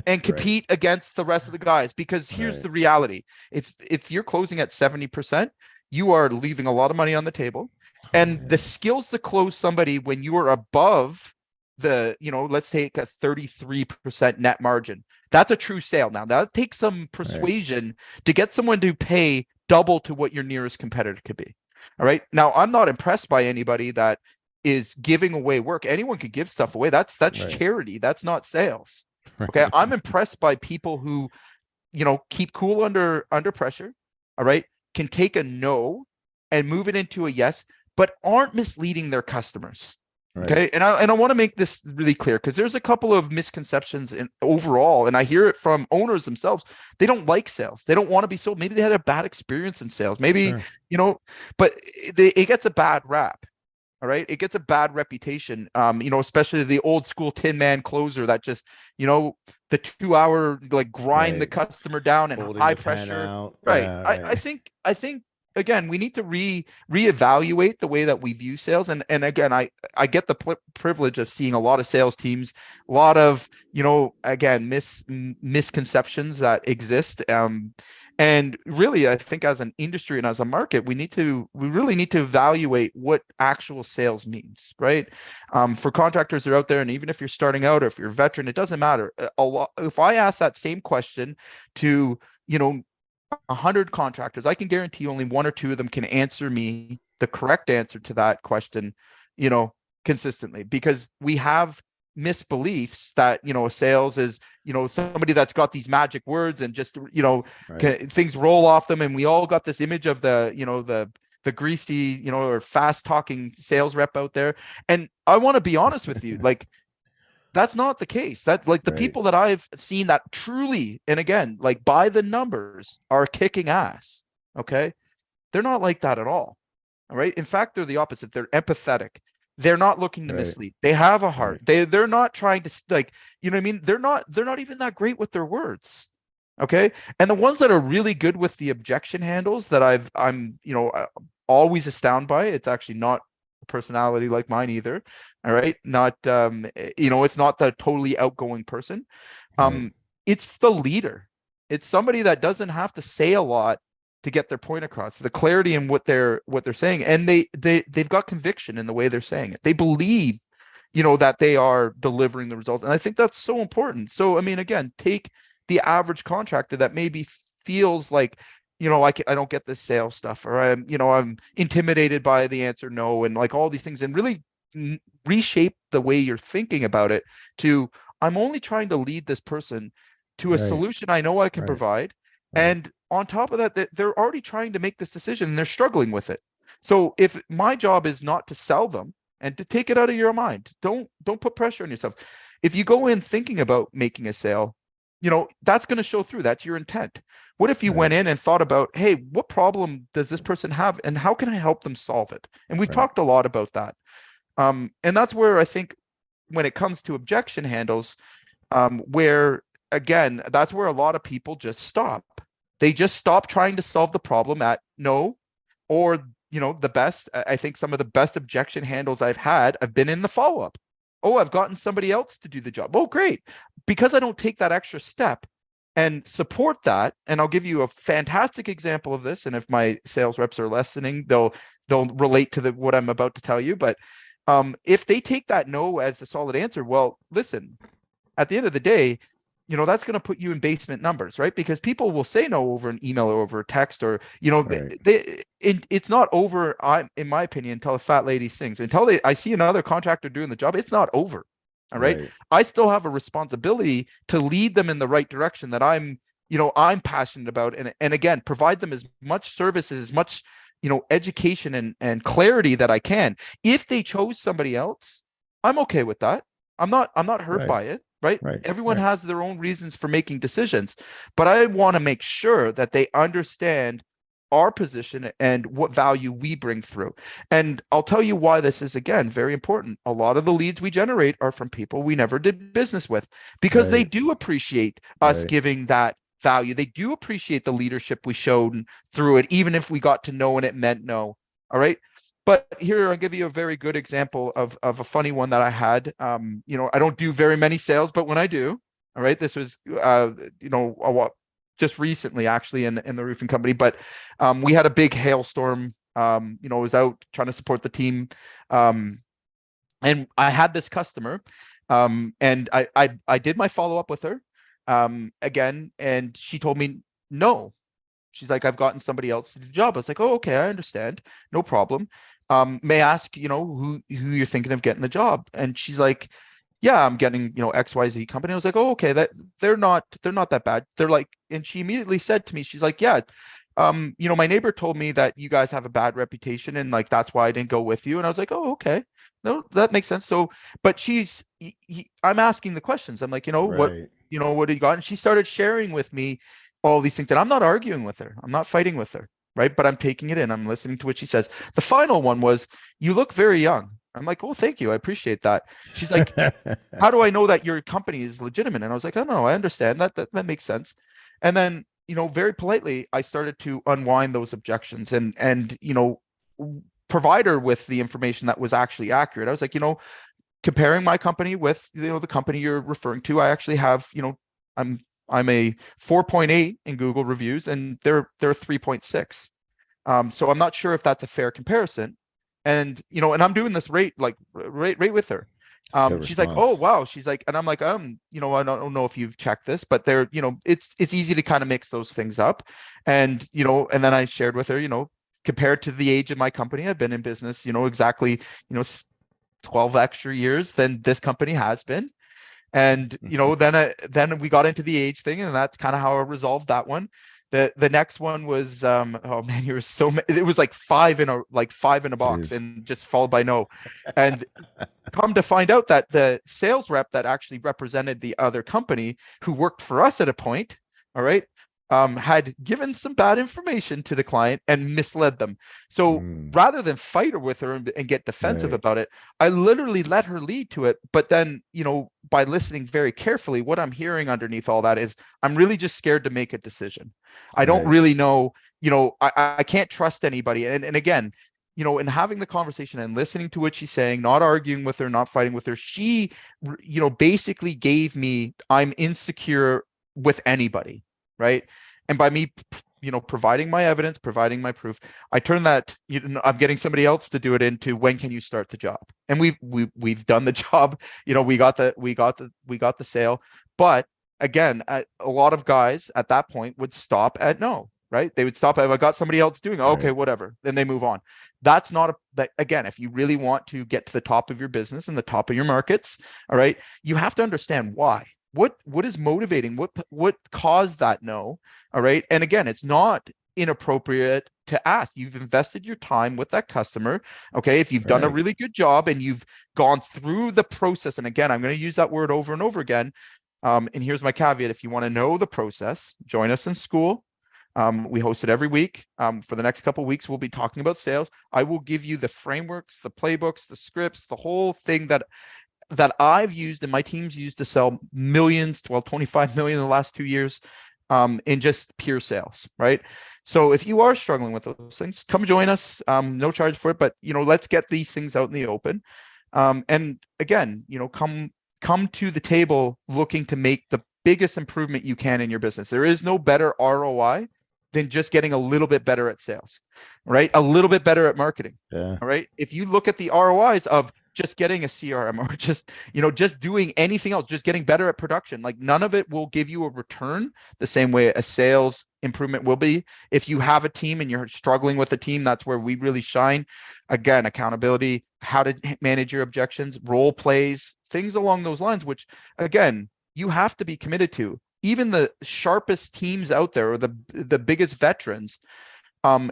Speaker 2: and compete against the rest of the guys, because here's the reality. If you're closing at 70%, you are leaving a lot of money on the table. And the skills to close somebody when you are above let's take a 33% net margin. That's a true sale. Now that takes some persuasion to get someone to pay double to what your nearest competitor could be. All right. Now I'm not impressed by anybody that is giving away work. Anyone could give stuff away. That's charity. That's not sales. Okay. I'm impressed by people who, keep cool under pressure. All right. Can take a no and move it into a yes, but aren't misleading their customers. Right. Okay. And I want to make this really clear, because there's a couple of misconceptions overall, and I hear it from owners themselves. They don't like sales. They don't want to be sold. Maybe they had a bad experience in sales. Maybe, but it gets a bad rap. All right. It gets a bad reputation, especially the old school tin man closer that just, the 2 hour, like grind the customer down and holding high pressure. Right. I think, again, we need to reevaluate the way that we view sales. And again, I get the privilege of seeing a lot of sales teams, a lot of, again, misconceptions that exist. And really, I think as an industry and as a market, we really need to evaluate what actual sales means, right? For contractors that are out there, and even if you're starting out or if you're a veteran, it doesn't matter. If I ask that same question to, 100 contractors, I can guarantee only 1 or 2 of them can answer me the correct answer to that question, consistently, because we have misbeliefs that, a sales is, somebody that's got these magic words and just, things roll off them. And we all got this image of the greasy, or fast talking sales rep out there. And I want to be honest with you, like, that's not the case. That the people that I've seen that truly, and again, like by the numbers, are kicking ass. Okay. They're not like that at all. All right. In fact, they're the opposite. They're empathetic. They're not looking to mislead. They have a heart. They're not trying to, like, you know what I mean? They're not even that great with their words. Okay. And the ones that are really good with the objection handles that I'm always astounded by, it's actually not a personality like mine either. All right. Not, it's not the totally outgoing person. It's the leader. It's somebody that doesn't have to say a lot to get their point across, the clarity in what they're saying. And they've got conviction in the way they're saying it. They believe, that they are delivering the results. And I think that's so important. So, I mean, again, take the average contractor that maybe feels like, I don't get this sales stuff, or I'm intimidated by the answer no, and like all these things, and really reshape the way you're thinking about it to, I'm only trying to lead this person to a solution I know I can provide. And on top of that, they're already trying to make this decision and they're struggling with it. So if my job is not to sell them and to take it out of your mind, don't put pressure on yourself. If you go in thinking about making a sale, that's going to show through. That's your intent. What if you went in and thought about, hey, what problem does this person have and how can I help them solve it? And we've talked a lot about that. And that's where I think when it comes to objection handles, where again, that's where a lot of people just stop. They just stop trying to solve the problem at no, or, I think some of the best objection handles I've had have been in the follow-up. Oh, I've gotten somebody else to do the job. Oh, great. Because I don't take that extra step and support that. And I'll give you a fantastic example of this. And if my sales reps are listening, they'll relate to what I'm about to tell you. But if they take that no as a solid answer, well, listen, at the end of the day, that's going to put you in basement numbers, right? Because people will say no over an email or over a text, or, it's not over, in my opinion, until a fat lady sings. Until I see another contractor doing the job, it's not over. All right. I still have a responsibility to lead them in the right direction that I'm passionate about. And again, provide them as much services, as much, education and clarity that I can. If they chose somebody else, I'm okay with that. I'm not hurt by it. Right. Everyone has their own reasons for making decisions, but I want to make sure that they understand our position and what value we bring through. And I'll tell you why this is, again, very important. A lot of the leads we generate are from people we never did business with, because they do appreciate us giving that value. They do appreciate the leadership we showed through it, even if we got to know and it meant no. All right. But here, I'll give you a very good example of a funny one that I had. I don't do very many sales, but when I do, all right, this was, just recently, actually, in the roofing company. But we had a big hailstorm. I was out trying to support the team. And I had this customer, and I did my follow-up with her again, and she told me no. She's like, I've gotten somebody else to do the job. I was like, oh, okay, I understand, no problem. May I ask, who you're thinking of getting the job? And she's like, yeah, I'm getting, XYZ company. I was like, oh, okay, that they're not that bad. They're like, and she immediately said to me, she's like, yeah, my neighbor told me that you guys have a bad reputation, and like that's why I didn't go with you. And I was like, oh, okay, no, that makes sense. So, but I'm asking the questions. I'm like, what do you got? And she started sharing with me all these things, and I'm not arguing with her. I'm not fighting with her, right? But I'm taking it in. I'm listening to what she says. The final one was, you look very young. I'm like, oh, thank you. I appreciate that. She's like, how do I know that your company is legitimate? And I was like, oh, no, I understand that makes sense. And then, very politely, I started to unwind those objections and provide her with the information that was actually accurate. I was like, comparing my company with, the company you're referring to, I actually have, I'm a 4.8 in Google reviews, and they're 3.6. So I'm not sure if that's a fair comparison. And, and I'm doing this right with her. She's like, oh, wow. She's like, and I'm like, I don't know if you've checked this, but they're, it's easy to kind of mix those things up. And, and then I shared with her, compared to the age of my company, I've been in business, exactly, 12 extra years than this company has been. And, then we got into the age thing, and that's kind of how I resolved that one. The next one was, oh man, it was like five in a box. Jeez. And just followed by no. And come to find out that the sales rep that actually represented the other company, who worked for us at a point, all right, had given some bad information to the client and misled them. So rather than fight with her and get defensive about it, I literally let her lead to it. But then, by listening very carefully, what I'm hearing underneath all that is, I'm really just scared to make a decision. I don't really know, I can't trust anybody. And again, in having the conversation and listening to what she's saying, not arguing with her, not fighting with her, she, basically gave me, I'm insecure with anybody. Right. And by me, providing my evidence, providing my proof, I turn that, I'm getting somebody else to do it into, when can you start the job? And we've done the job, we got the sale. But again, a lot of guys at that point would stop at no, right? They would stop at, I got somebody else doing, okay, whatever. Then they move on. That's not that again, if you really want to get to the top of your business and the top of your markets, all right, you have to understand why. What is motivating? What caused that no? All right. And again, it's not inappropriate to ask. You've invested your time with that customer. Okay. If you've done a really good job and you've gone through the process, and again, I'm going to use that word over and over again. And here's my caveat. If you want to know the process, join us in school. We host it every week. For the next couple of weeks, we'll be talking about sales. I will give you the frameworks, the playbooks, the scripts, the whole thing that I've used and my team's used to sell millions, 25 million in the last 2 years, in just pure sales, right? So if you are struggling with those things, come join us. No charge for it, but let's get these things out in the open. And again, come to the table looking to make the biggest improvement you can in your business. There is no better ROI than just getting a little bit better at sales, right? A little bit better at marketing. Yeah. All right. If you look at the ROIs of just getting a CRM or just doing anything else, just getting better at production, like none of it will give you a return the same way a sales improvement will be. If you have a team and you're struggling with a team, that's where we really shine. Again, accountability, how to manage your objections, role plays, things along those lines, which again, you have to be committed to. Even the sharpest teams out there, or the biggest veterans,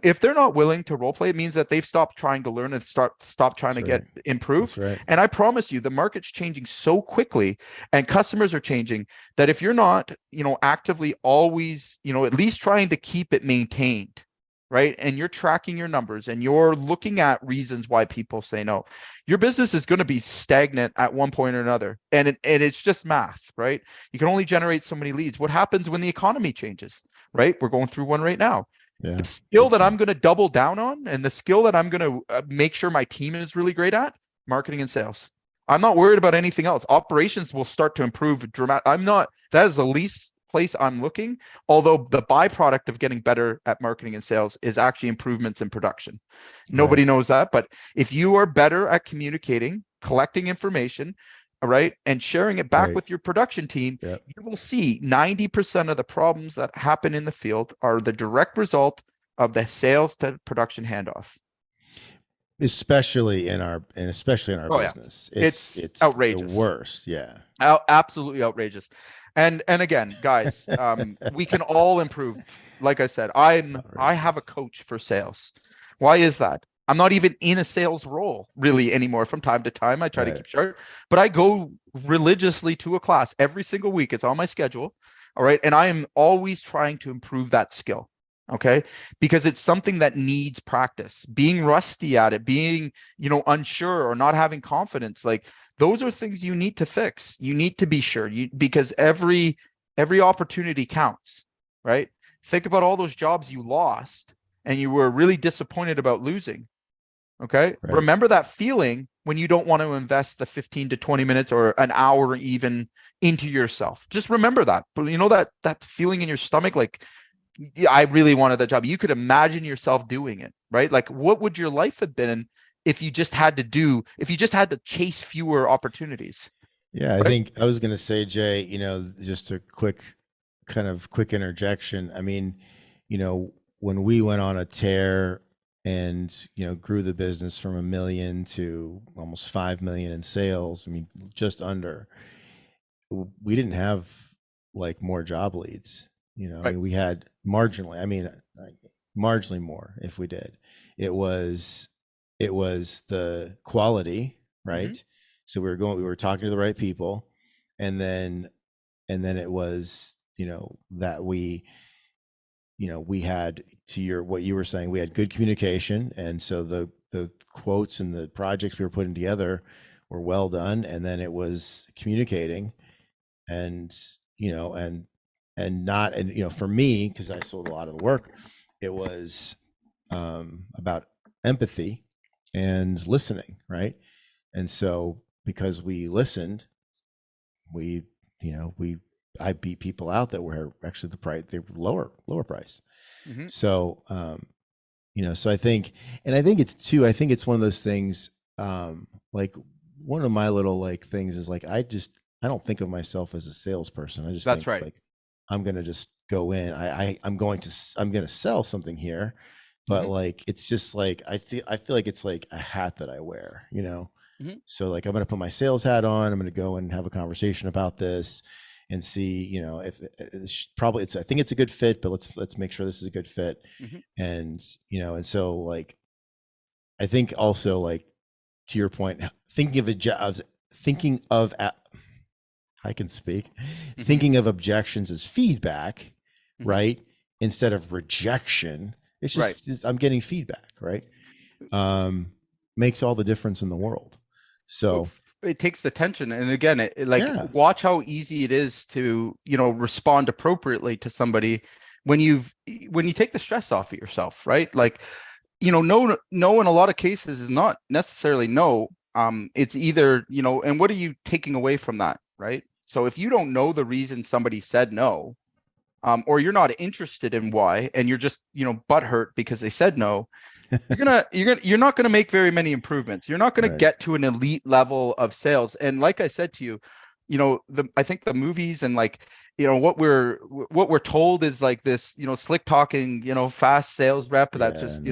Speaker 2: if they're not willing to role play, it means that they've stopped trying to learn and stop trying to get improved. And I promise you, the market's changing so quickly and customers are changing that if you're not, actively always, at least trying to keep it maintained, right? And you're tracking your numbers and you're looking at reasons why people say no, your business is going to be stagnant at one point or another. And it's just math, right? You can only generate so many leads. What happens when the economy changes, right? We're going through one right now. Yeah. The skill that I'm going to double down on, and the skill that I'm going to make sure my team is really great at, marketing and sales. I'm not worried about anything else. Operations will start to improve dramatically. That is the least place I'm looking, although the byproduct of getting better at marketing and sales is actually improvements in production. Nobody knows that, but if you are better at communicating collecting information, all right, and sharing it back
Speaker 1: Right.
Speaker 2: with your production team,
Speaker 1: Yep.
Speaker 2: you will see 90% of the problems that happen in the field are the direct result of the sales to production handoff.
Speaker 1: Especially in our
Speaker 2: Oh, yeah.
Speaker 1: business.
Speaker 2: It's
Speaker 1: the
Speaker 2: outrageous.
Speaker 1: worst. Yeah.
Speaker 2: Absolutely outrageous. And again, guys, we can all improve. Like I said, I have a coach for sales. Why is that? I'm not even in a sales role really anymore. From time to time, I try to keep sharp, but I go religiously to a class every single week. It's on my schedule. All right. And I am always trying to improve that skill. Okay. Because it's something that needs practice. Being rusty at it, being, unsure or not having confidence, like those are things you need to fix. You need to be sure, because every opportunity counts, right? Think about all those jobs you lost and you were really disappointed about losing. Okay.
Speaker 1: Right.
Speaker 2: Remember that feeling when you don't want to invest the 15 to 20 minutes or an hour even into yourself. Just remember that. But that feeling in your stomach, like, yeah, I really wanted that job. You could imagine yourself doing it, right? Like, what would your life have been if you just had to chase fewer opportunities?
Speaker 1: Yeah.
Speaker 2: Right?
Speaker 1: I think I was going to say, Jay, just a quick interjection. I mean, when we went on a tear and, grew the business from 1 million to almost 5 million in sales, I mean, just under, we didn't have like more job leads. I
Speaker 2: Right.
Speaker 1: mean, we had marginally more if we did. It was the quality, right? So we were talking to the right people, and then it was, that we had, to what you were saying, we had good communication. And so the quotes and the projects we were putting together were well done. And then it was communicating and, for me, because I sold a lot of the work, it was about empathy and listening, right? And so because we listened, I beat people out that were actually the price, they were lower price. So so I think it's one of those things, like one of my little like things is like I don't think of myself as a salesperson. I just
Speaker 2: That's
Speaker 1: think
Speaker 2: right.
Speaker 1: like I'm gonna just go in. I'm gonna sell something here, but like it's just like I feel like it's like a hat that I wear, So like I'm gonna put my sales hat on. I'm gonna go and have a conversation about this and see, if I think it's a good fit, but let's make sure this is a good fit. And and so like I think also, like, to your point, thinking of I can speak, thinking of objections as feedback, right? Instead of rejection. It's just I'm getting feedback, right? Makes all the difference in the world. So
Speaker 2: it takes the tension. And again, watch how easy it is to, respond appropriately to somebody when you take the stress off of yourself, right? Like, no in a lot of cases is not necessarily no. It's either, and what are you taking away from that, right? So if you don't know the reason somebody said no, or you're not interested in why, and you're just, butthurt because they said no, you're not gonna make very many improvements. You're not gonna get to an elite level of sales. And like I said to you, I think the movies and like, what we're told is like this, slick talking, fast sales rep that just,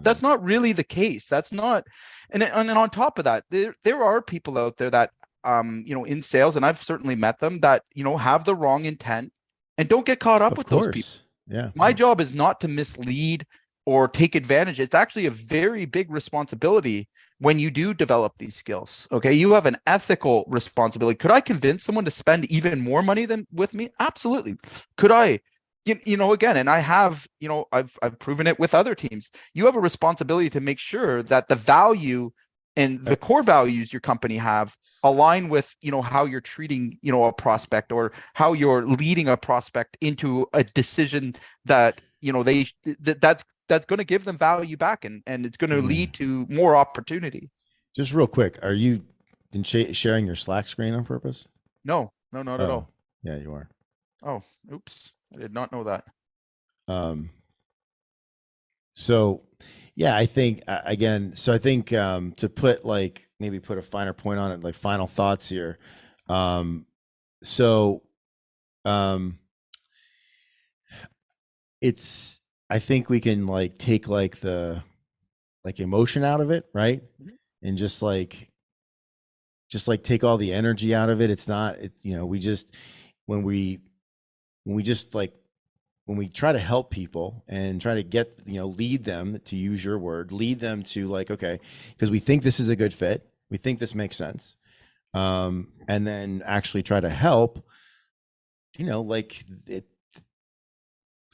Speaker 2: that's not really the case. That's not, and on top of that, there are people out there that, in sales, and I've certainly met them that, have the wrong intent and don't get caught up with those people.
Speaker 1: Yeah.
Speaker 2: My job is not to mislead or take advantage. It's actually a very big responsibility when you do develop these skills. Okay. You have an ethical responsibility. Could I convince someone to spend even more money than with me? Absolutely. Could I, again, and I have, I've proven it with other teams. You have a responsibility to make sure that the value and the core values your company have align with, how you're treating, a prospect, or how you're leading a prospect into a decision that, that's going to give them value back, and it's going to lead to more opportunity.
Speaker 1: Just real quick, are you sharing your Slack screen on purpose?
Speaker 2: No, not at all.
Speaker 1: Yeah, you are.
Speaker 2: Oh, oops. I did not know that.
Speaker 1: So Yeah, I think again, so I think to put like maybe put a finer point on it, like final thoughts here. So it's I think we can like take like the like emotion out of it, right? And just like take all the energy out of it. It's not it's we just when we just like when we try to help people and try to get lead them, to use your word, lead them to like, okay, because we think this is a good fit, we think this makes sense, and then actually try to help, like it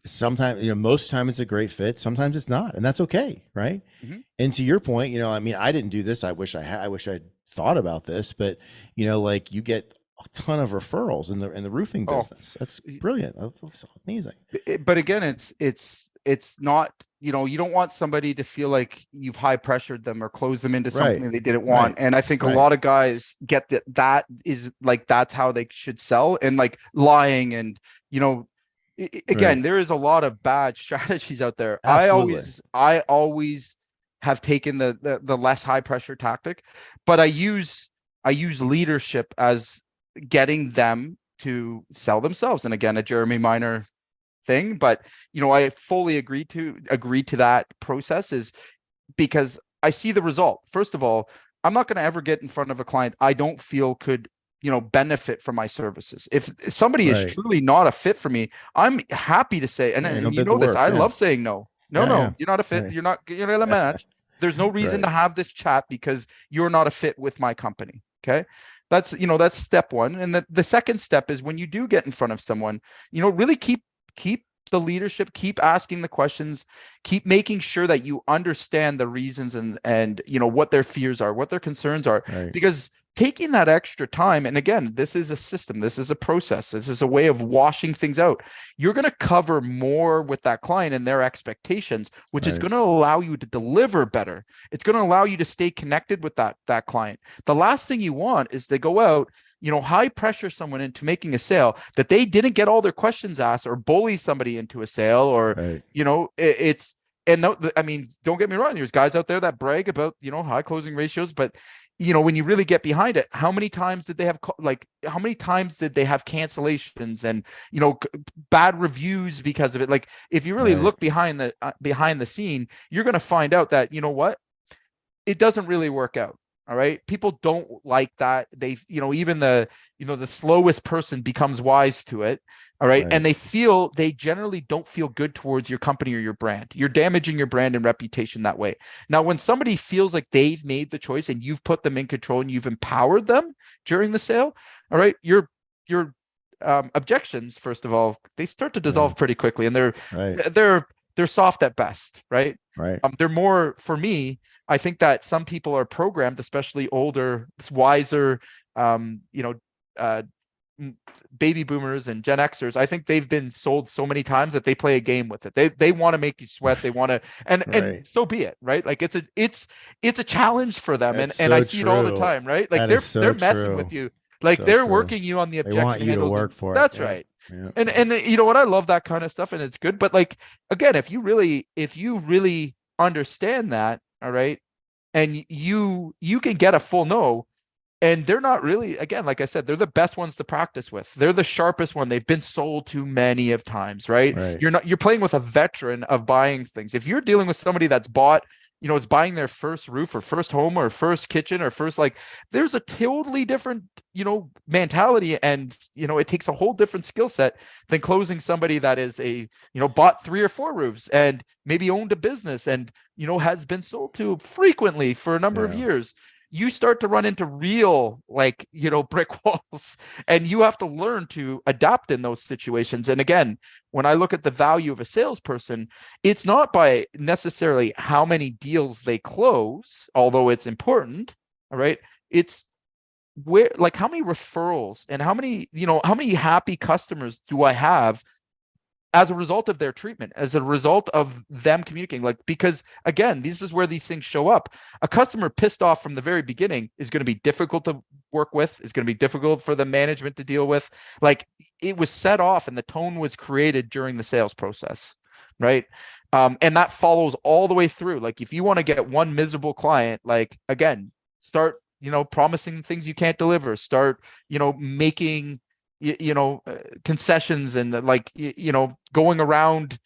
Speaker 1: sometimes, most time it's a great fit, sometimes it's not, and that's okay, right? And to your point, I mean, I didn't do this, I wish I'd thought about this, but like you get a ton of referrals in the roofing business. That's brilliant. That's amazing.
Speaker 2: But again, it's not, you don't want somebody to feel like you've high pressured them or closed them into something they didn't want. And I think a lot of guys get that is like, that's how they should sell, and like lying and, again, there is a lot of bad strategies out there.
Speaker 1: Absolutely.
Speaker 2: I always have taken the less high pressure tactic, but I use leadership as getting them to sell themselves. And again, a Jeremy Minor thing, but I fully agree to that process, is because I see the result. First of all, I'm not going to ever get in front of a client I don't feel could benefit from my services. If somebody is truly not a fit for me, I'm happy to say, and this, I love saying no, you're not a fit. You're not gonna match. There's no reason to have this chat because you're not a fit with my company. Okay. That's, that's step one. And the second step is, when you do get in front of someone, really keep the leadership, keep asking the questions, keep making sure that you understand the reasons and what their fears are, what their concerns are, because taking that extra time, and again, this is a system, this is a process, this is a way of washing things out. You're going to cover more with that client and their expectations, which is going to allow you to deliver better. It's going to allow you to stay connected with that client. The last thing you want is to go out, high pressure someone into making a sale that they didn't get all their questions asked, or bully somebody into a sale, or, I mean, don't get me wrong, there's guys out there that brag about, high closing ratios, but when you really get behind it, how many times did they have cancellations and, bad reviews because of it? Like, if you really look behind the scene, you're going to find out that, it doesn't really work out. All right. People don't like that. They, even the slowest person becomes wise to it. All right. And they generally don't feel good towards your company or your brand. You're damaging your brand and reputation that way. Now, when somebody feels like they've made the choice and you've put them in control and you've empowered them during the sale, all right, your objections, first of all, they start to dissolve pretty quickly, and they're soft at best. Right. They're more, for me, I think that some people are programmed, especially older, wiser, baby boomers and Gen Xers. I think they've been sold so many times that they play a game with it. They want to make you sweat. They want to, and so be it, right? Like it's a challenge for them, and I see it all the time, right? Like they're messing with you, like they're working you on the objection.
Speaker 1: They want you to work for it.
Speaker 2: That's right. Yeah. And you know what? I love that kind of stuff, and it's good. But like, again, if you really understand that, all right, and you can get a full no, and they're not really, again, like I said, they're the best ones to practice with. They're the sharpest one. They've been sold to many of times, right? You're playing with a veteran of buying things. If you're dealing with somebody that's bought, it's buying their first roof or first home or first kitchen or first, like, there's a totally different, mentality. And, it takes a whole different skill set than closing somebody that is bought 3 or 4 roofs and maybe owned a business and, has been sold to frequently for a number of years. You start to run into real, brick walls, and you have to learn to adapt in those situations. And again, when I look at the value of a salesperson, it's not by necessarily how many deals they close, although it's important. All right. It's where, like, how many referrals and how many happy customers do I have as a result of their treatment, as a result of them communicating? Like, because again, this is where these things show up. A customer pissed off from the very beginning is going to be difficult to work with, is going to be difficult for the management to deal with. Like, it was set off and the tone was created during the sales process, right? And that follows all the way through. Like if you want to get one miserable client, like again, start, promising things you can't deliver, start, making, concessions and like, going around,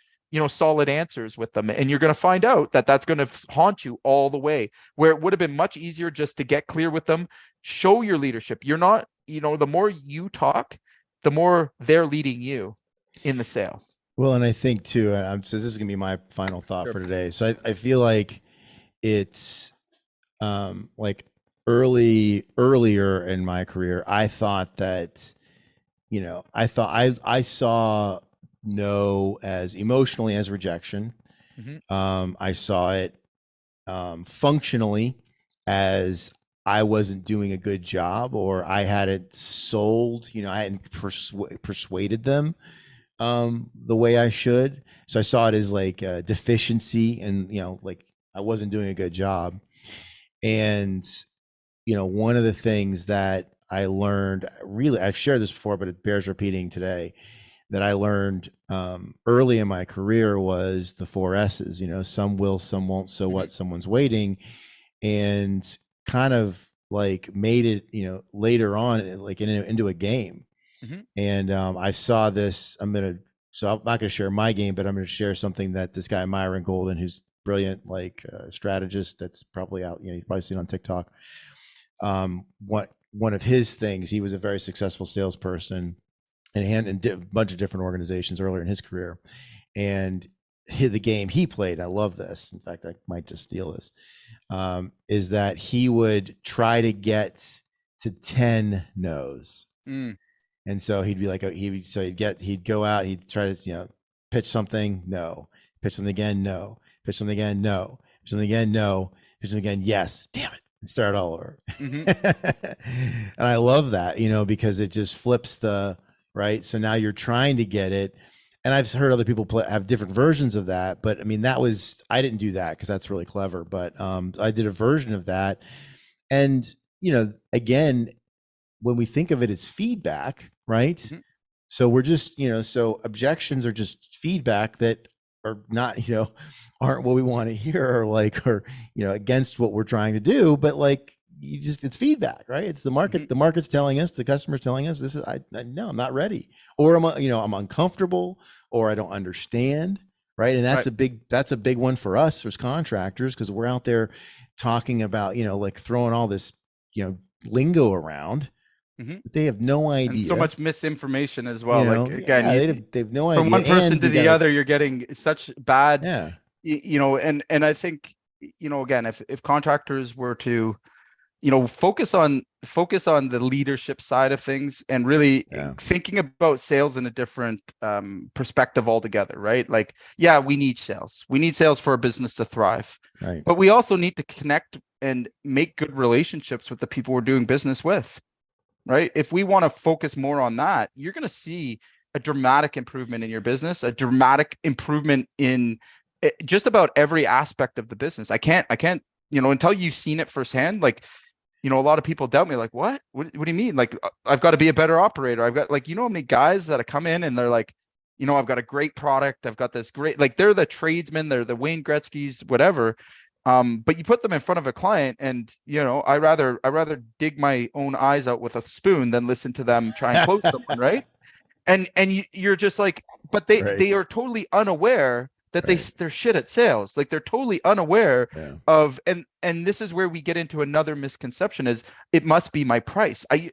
Speaker 2: solid answers with them. And you're going to find out that that's going to haunt you all the way, where it would have been much easier just to get clear with them, show your leadership. You're not, the more you talk, the more they're leading you in the sale.
Speaker 1: Well, and I think too, so this is gonna be my final thought for today. So I feel like it's like earlier in my career, I thought that, I saw no as emotionally as rejection. I saw it functionally as I wasn't doing a good job, or I hadn't sold, I hadn't persuaded them the way I should. So I saw it as like a deficiency, and like I wasn't doing a good job. And one of the things that I learned, really, I've shared this before, but it bears repeating today, that I learned early in my career was the 4 S's. Some will, some won't. So what? Someone's waiting, and kind of like made it, later on, like into a game. And I saw this. So I'm not going to share my game, but I'm going to share something that this guy Myron Golden, who's brilliant, like strategist, that's probably out. You've probably seen on TikTok. One of his things, he was a very successful salesperson, and a bunch of different organizations earlier in his career. And the game he played, I love this. In fact, I might just steal this. Is that he would try to get to 10 no's. And so he'd be like, he'd go out, he'd try to, pitch something, no, pitch something again, no, pitch something again, no, pitch something again, no, pitch something again, yes, damn it, and start all over. And I love that, because it just flips right. So now you're trying to get it. And I've heard other people have different versions of that, but I mean, I didn't do that because that's really clever, but I did a version of that. And, again, when we think of it as feedback, right? So we're just, so objections are just feedback that are not, aren't what we want to hear, or against what we're trying to do, but like, it's feedback, right? It's the market. The market's telling us, the customer's telling us, this is, no, I'm not ready, or I'm uncomfortable, or I don't understand, right? And that's a big one for us as contractors, because we're out there talking about, like throwing all this, lingo around. They have no idea.
Speaker 2: And so much misinformation as well. Like again,
Speaker 1: they have no idea.
Speaker 2: From one person to the other, you're getting such bad, and I think, again, if contractors were to, focus on the leadership side of things, and really thinking about sales in a different perspective altogether, right? Like, we need sales. We need sales for a business to thrive.
Speaker 1: Right.
Speaker 2: But we also need to connect and make good relationships with the people we're doing business with, right? If we want to focus more on that, you're going to see a dramatic improvement in your business, a dramatic improvement in just about every aspect of the business. I can't, until you've seen it firsthand, like, a lot of people doubt me, like, what do you mean? Like, I've got to be a better operator. I've got, like, how many guys that have come in and they're like, I've got a great product. I've got this great, like, they're the tradesmen, they're the Wayne Gretzky's, whatever. But you put them in front of a client, and I rather dig my own eyes out with a spoon than listen to them try and close someone, right? And you're just like, but they are totally unaware that they're shit at sales. Like, they're totally unaware of, and this is where we get into another misconception, is it must be my price. I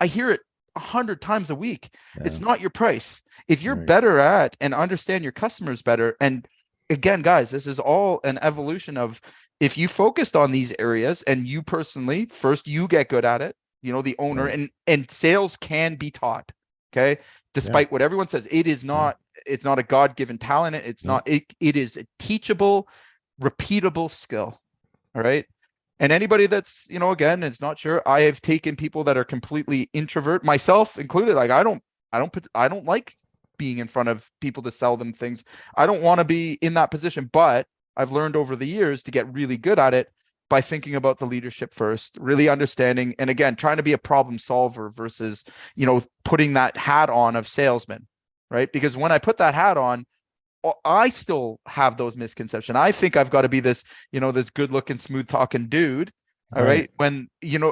Speaker 2: hear it 100 times a week. It's not your price. If you're better at and understand your customers better, and again, guys, this is all an evolution of, if you focused on these areas and you personally, first you get good at it, the owner, and sales can be taught. Okay. Despite what everyone says, it is not, it's not a God-given talent. It's not, it is a teachable, repeatable skill. All right. And anybody that's, again, it's not sure. I have taken people that are completely introvert, myself included. Like, I don't like being in front of people to sell them things. I don't want to be in that position, but I've learned over the years to get really good at it by thinking about the leadership first, really understanding, and again, trying to be a problem solver versus, putting that hat on of salesman, right? Because when I put that hat on, I still have those misconceptions. I think I've got to be this, this good looking, smooth talking dude. All right. When,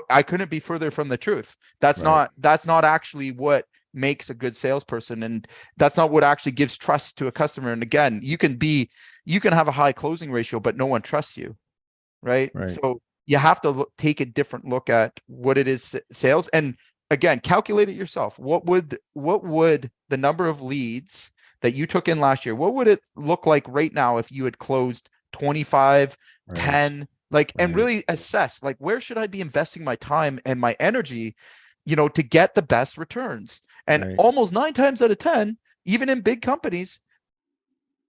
Speaker 2: I couldn't be further from the truth. That's not actually what makes a good salesperson. And that's not what actually gives trust to a customer. And again, you can have a high closing ratio, but no one trusts you. Right. So you have to take a different look at what it is sales. And again, calculate it yourself. What would the number of leads that you took in last year, what would it look like right now if you had closed 25, 10, and really assess, where should I be investing my time and my energy, to get the best returns? And almost 9 times out of 10, even in big companies,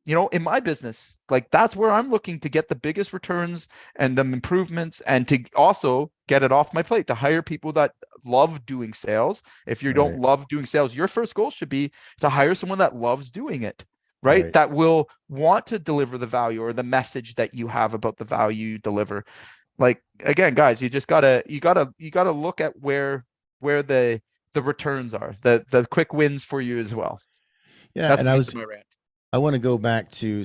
Speaker 2: in my business, that's where I'm looking to get the biggest returns and the improvements, and to also get it off my plate, to hire people that love doing sales. If you don't love doing sales, your first goal should be to hire someone that loves doing it, right? That will want to deliver the value or the message that you have about the value you deliver. Again, guys, you gotta look at where the returns are, the quick wins for you as well.
Speaker 1: Yeah.
Speaker 2: That's
Speaker 1: and
Speaker 2: my rant.
Speaker 1: I want to go back to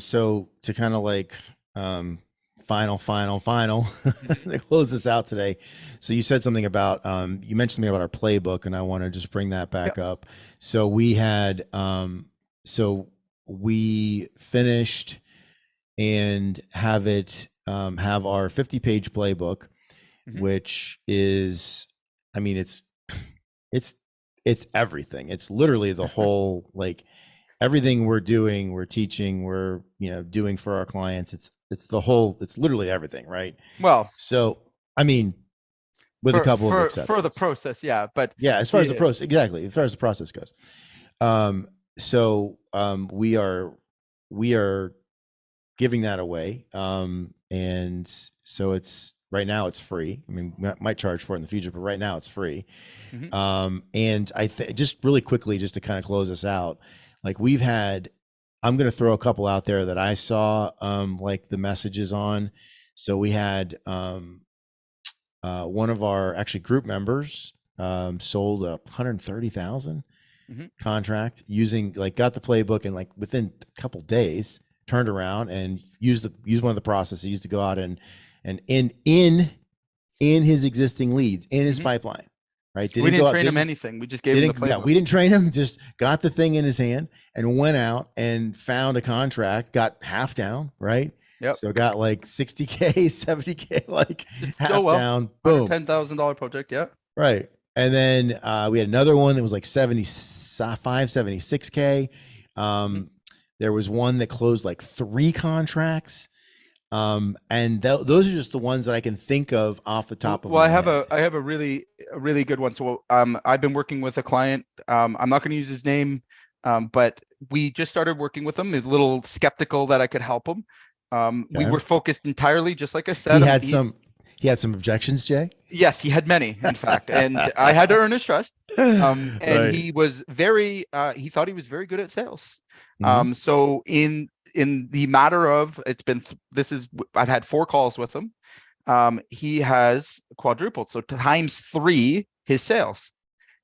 Speaker 1: kind of final to close this out today. So you said something about, you mentioned something about our playbook, and I want to just bring that back up. So we had, we finished and have our 50-page playbook, which is, I mean, it's everything. It's literally the whole, everything we're doing, we're teaching, we're, doing for our clients. It's literally everything. Right.
Speaker 2: Well,
Speaker 1: so, I mean, with a couple of exceptions
Speaker 2: for the process. Yeah. But
Speaker 1: yeah, as far as the process, exactly. As far as the process goes. We are giving that away. And so it's, right now it's free. I mean, we might charge for it in the future, but right now it's free. And just really quickly, just to kind of close us out, I'm going to throw a couple out there that I saw, the messages on. So we had, one of our actually group members, sold a 130,000 contract using, got the playbook, and within a couple days turned around and used one of the processes to go out and in his existing leads, in his pipeline. Right.
Speaker 2: We didn't train him anything. We just gave him the playbook.
Speaker 1: Yeah, we didn't train him, just got the thing in his hand and went out and found a contract, got half down. Right.
Speaker 2: Yep.
Speaker 1: So got $60K, $70K,
Speaker 2: just
Speaker 1: half down, boom.
Speaker 2: $10,000 project. Yeah.
Speaker 1: Right. And then we had another one that was 75, 76K. There was one that closed 3 contracts. And those are just the ones that I can think of off the top of my head.
Speaker 2: I have a really good one. So I've been working with a client. I'm not going to use his name, but we just started working with him. He's a little skeptical that I could help him. We were focused entirely, just like I said.
Speaker 1: He had some objections, Jay.
Speaker 2: Yes, he had many, in fact, and I had to earn his trust. And he was he thought he was very good at sales. So in the matter of, I've had 4 calls with him. He has quadrupled, so times 3 his sales.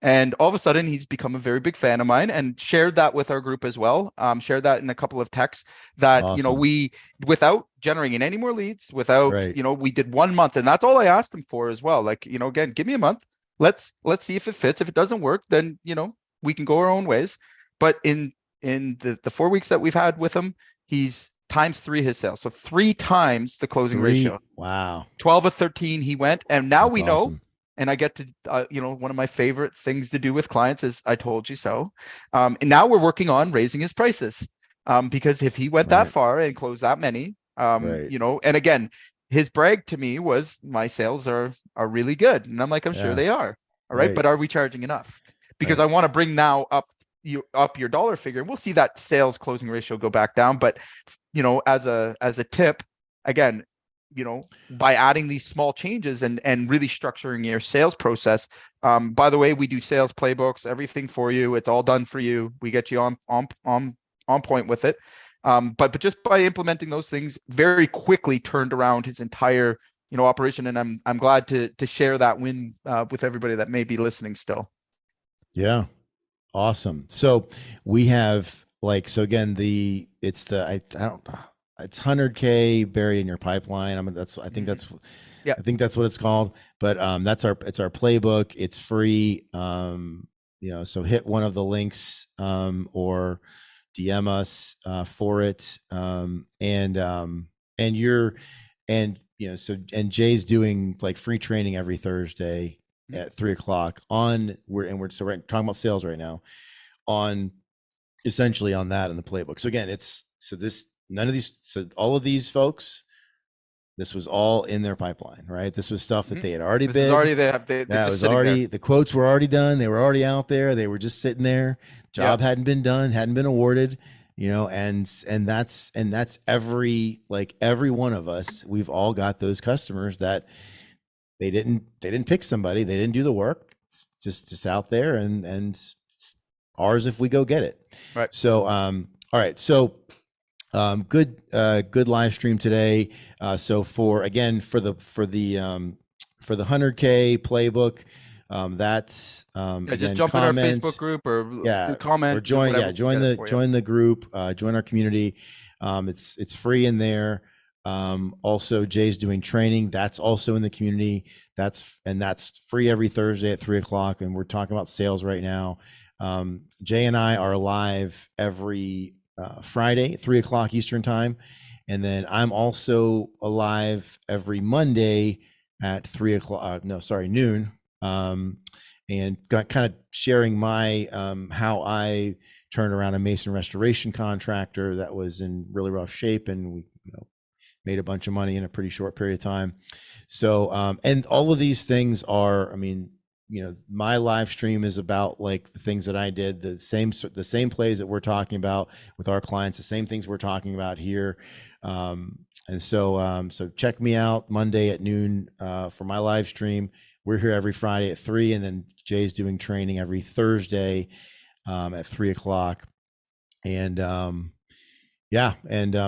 Speaker 2: And all of a sudden he's become a very big fan of mine, and shared that with our group as well. Shared that in a couple of texts that,
Speaker 1: awesome.
Speaker 2: We, without generating any more leads, without, we did 1 month, and that's all I asked him for as well. Again, give me a month. Let's see if it fits. If it doesn't work, then, we can go our own ways. But in the 4 weeks that we've had with him, he's times 3 his sales. So 3 times the closing ratio.
Speaker 1: Wow.
Speaker 2: 12 of 13 he went. And now
Speaker 1: That's
Speaker 2: we know,
Speaker 1: awesome.
Speaker 2: And I get to, one of my favorite things to do with clients is I told you so. And now we're working on raising his prices. Because if he went that far and closed that many, and again, his brag to me was, my sales are really good. And I'm like, I'm sure they are. All right. But are we charging enough? Because I want to bring now up your dollar figure. We'll see that sales closing ratio go back down. But, as a tip, again, by adding these small changes and really structuring your sales process. By the way, we do sales playbooks, everything for you. It's all done for you. We get you on point with it. But just by implementing those things, very quickly turned around his entire, operation. And I'm glad to share that win with everybody that may be listening still.
Speaker 1: Yeah. Awesome. So we have like, so again, it's 100K buried in your pipeline. I mean, I think that's what it's called, but it's our playbook. It's free. So hit one of the links, or DM us for it. And Jay's doing like free training every Thursday at 3:00 we're talking about sales right now, on essentially on that in the playbook. So again, all of these folks, this was all in their pipeline, right? This was stuff that they had already bid. The quotes were already done. They were already out there. They were just sitting there. Job hadn't been done, hadn't been awarded, and that's every one of us. We've all got those customers that they didn't pick somebody. They didn't do the work. It's just out there, and it's ours if we go get it.
Speaker 2: Right.
Speaker 1: So, all right. So, good live stream today. So for the 100K playbook, that's
Speaker 2: just jump in our Facebook group or comment
Speaker 1: or join the group, join our community. It's free in there. Also, Jay's doing training. That's also in the community. That's free every Thursday at 3:00, and we're talking about sales right now. Jay and I are live every Friday at 3:00 Eastern time, and then I'm also alive every Monday at noon. And kind of sharing my how I turned around a mason restoration contractor that was in really rough shape, and we made a bunch of money in a pretty short period of time. So and all of these things are, my live stream is about like the things that I did, the same plays that we're talking about with our clients, the same things we're talking about here. So check me out Monday at noon for my live stream. We're here every Friday at 3:00, and then Jay's doing training every Thursday at 3:00. And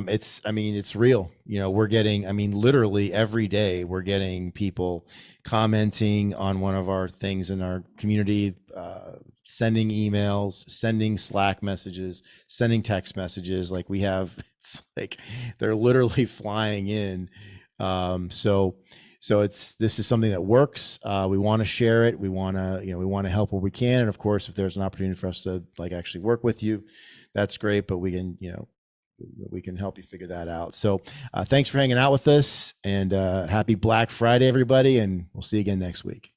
Speaker 1: it's real. We're getting, literally every day we're getting people commenting on one of our things in our community, sending emails, sending Slack messages, sending text messages. Like it's like they're literally flying in. So this is something that works. We want to share it. We want to help where we can. And of course, if there's an opportunity for us to actually work with you, that's great. But we can help you figure that out. So thanks for hanging out with us, and happy Black Friday, everybody. And we'll see you again next week.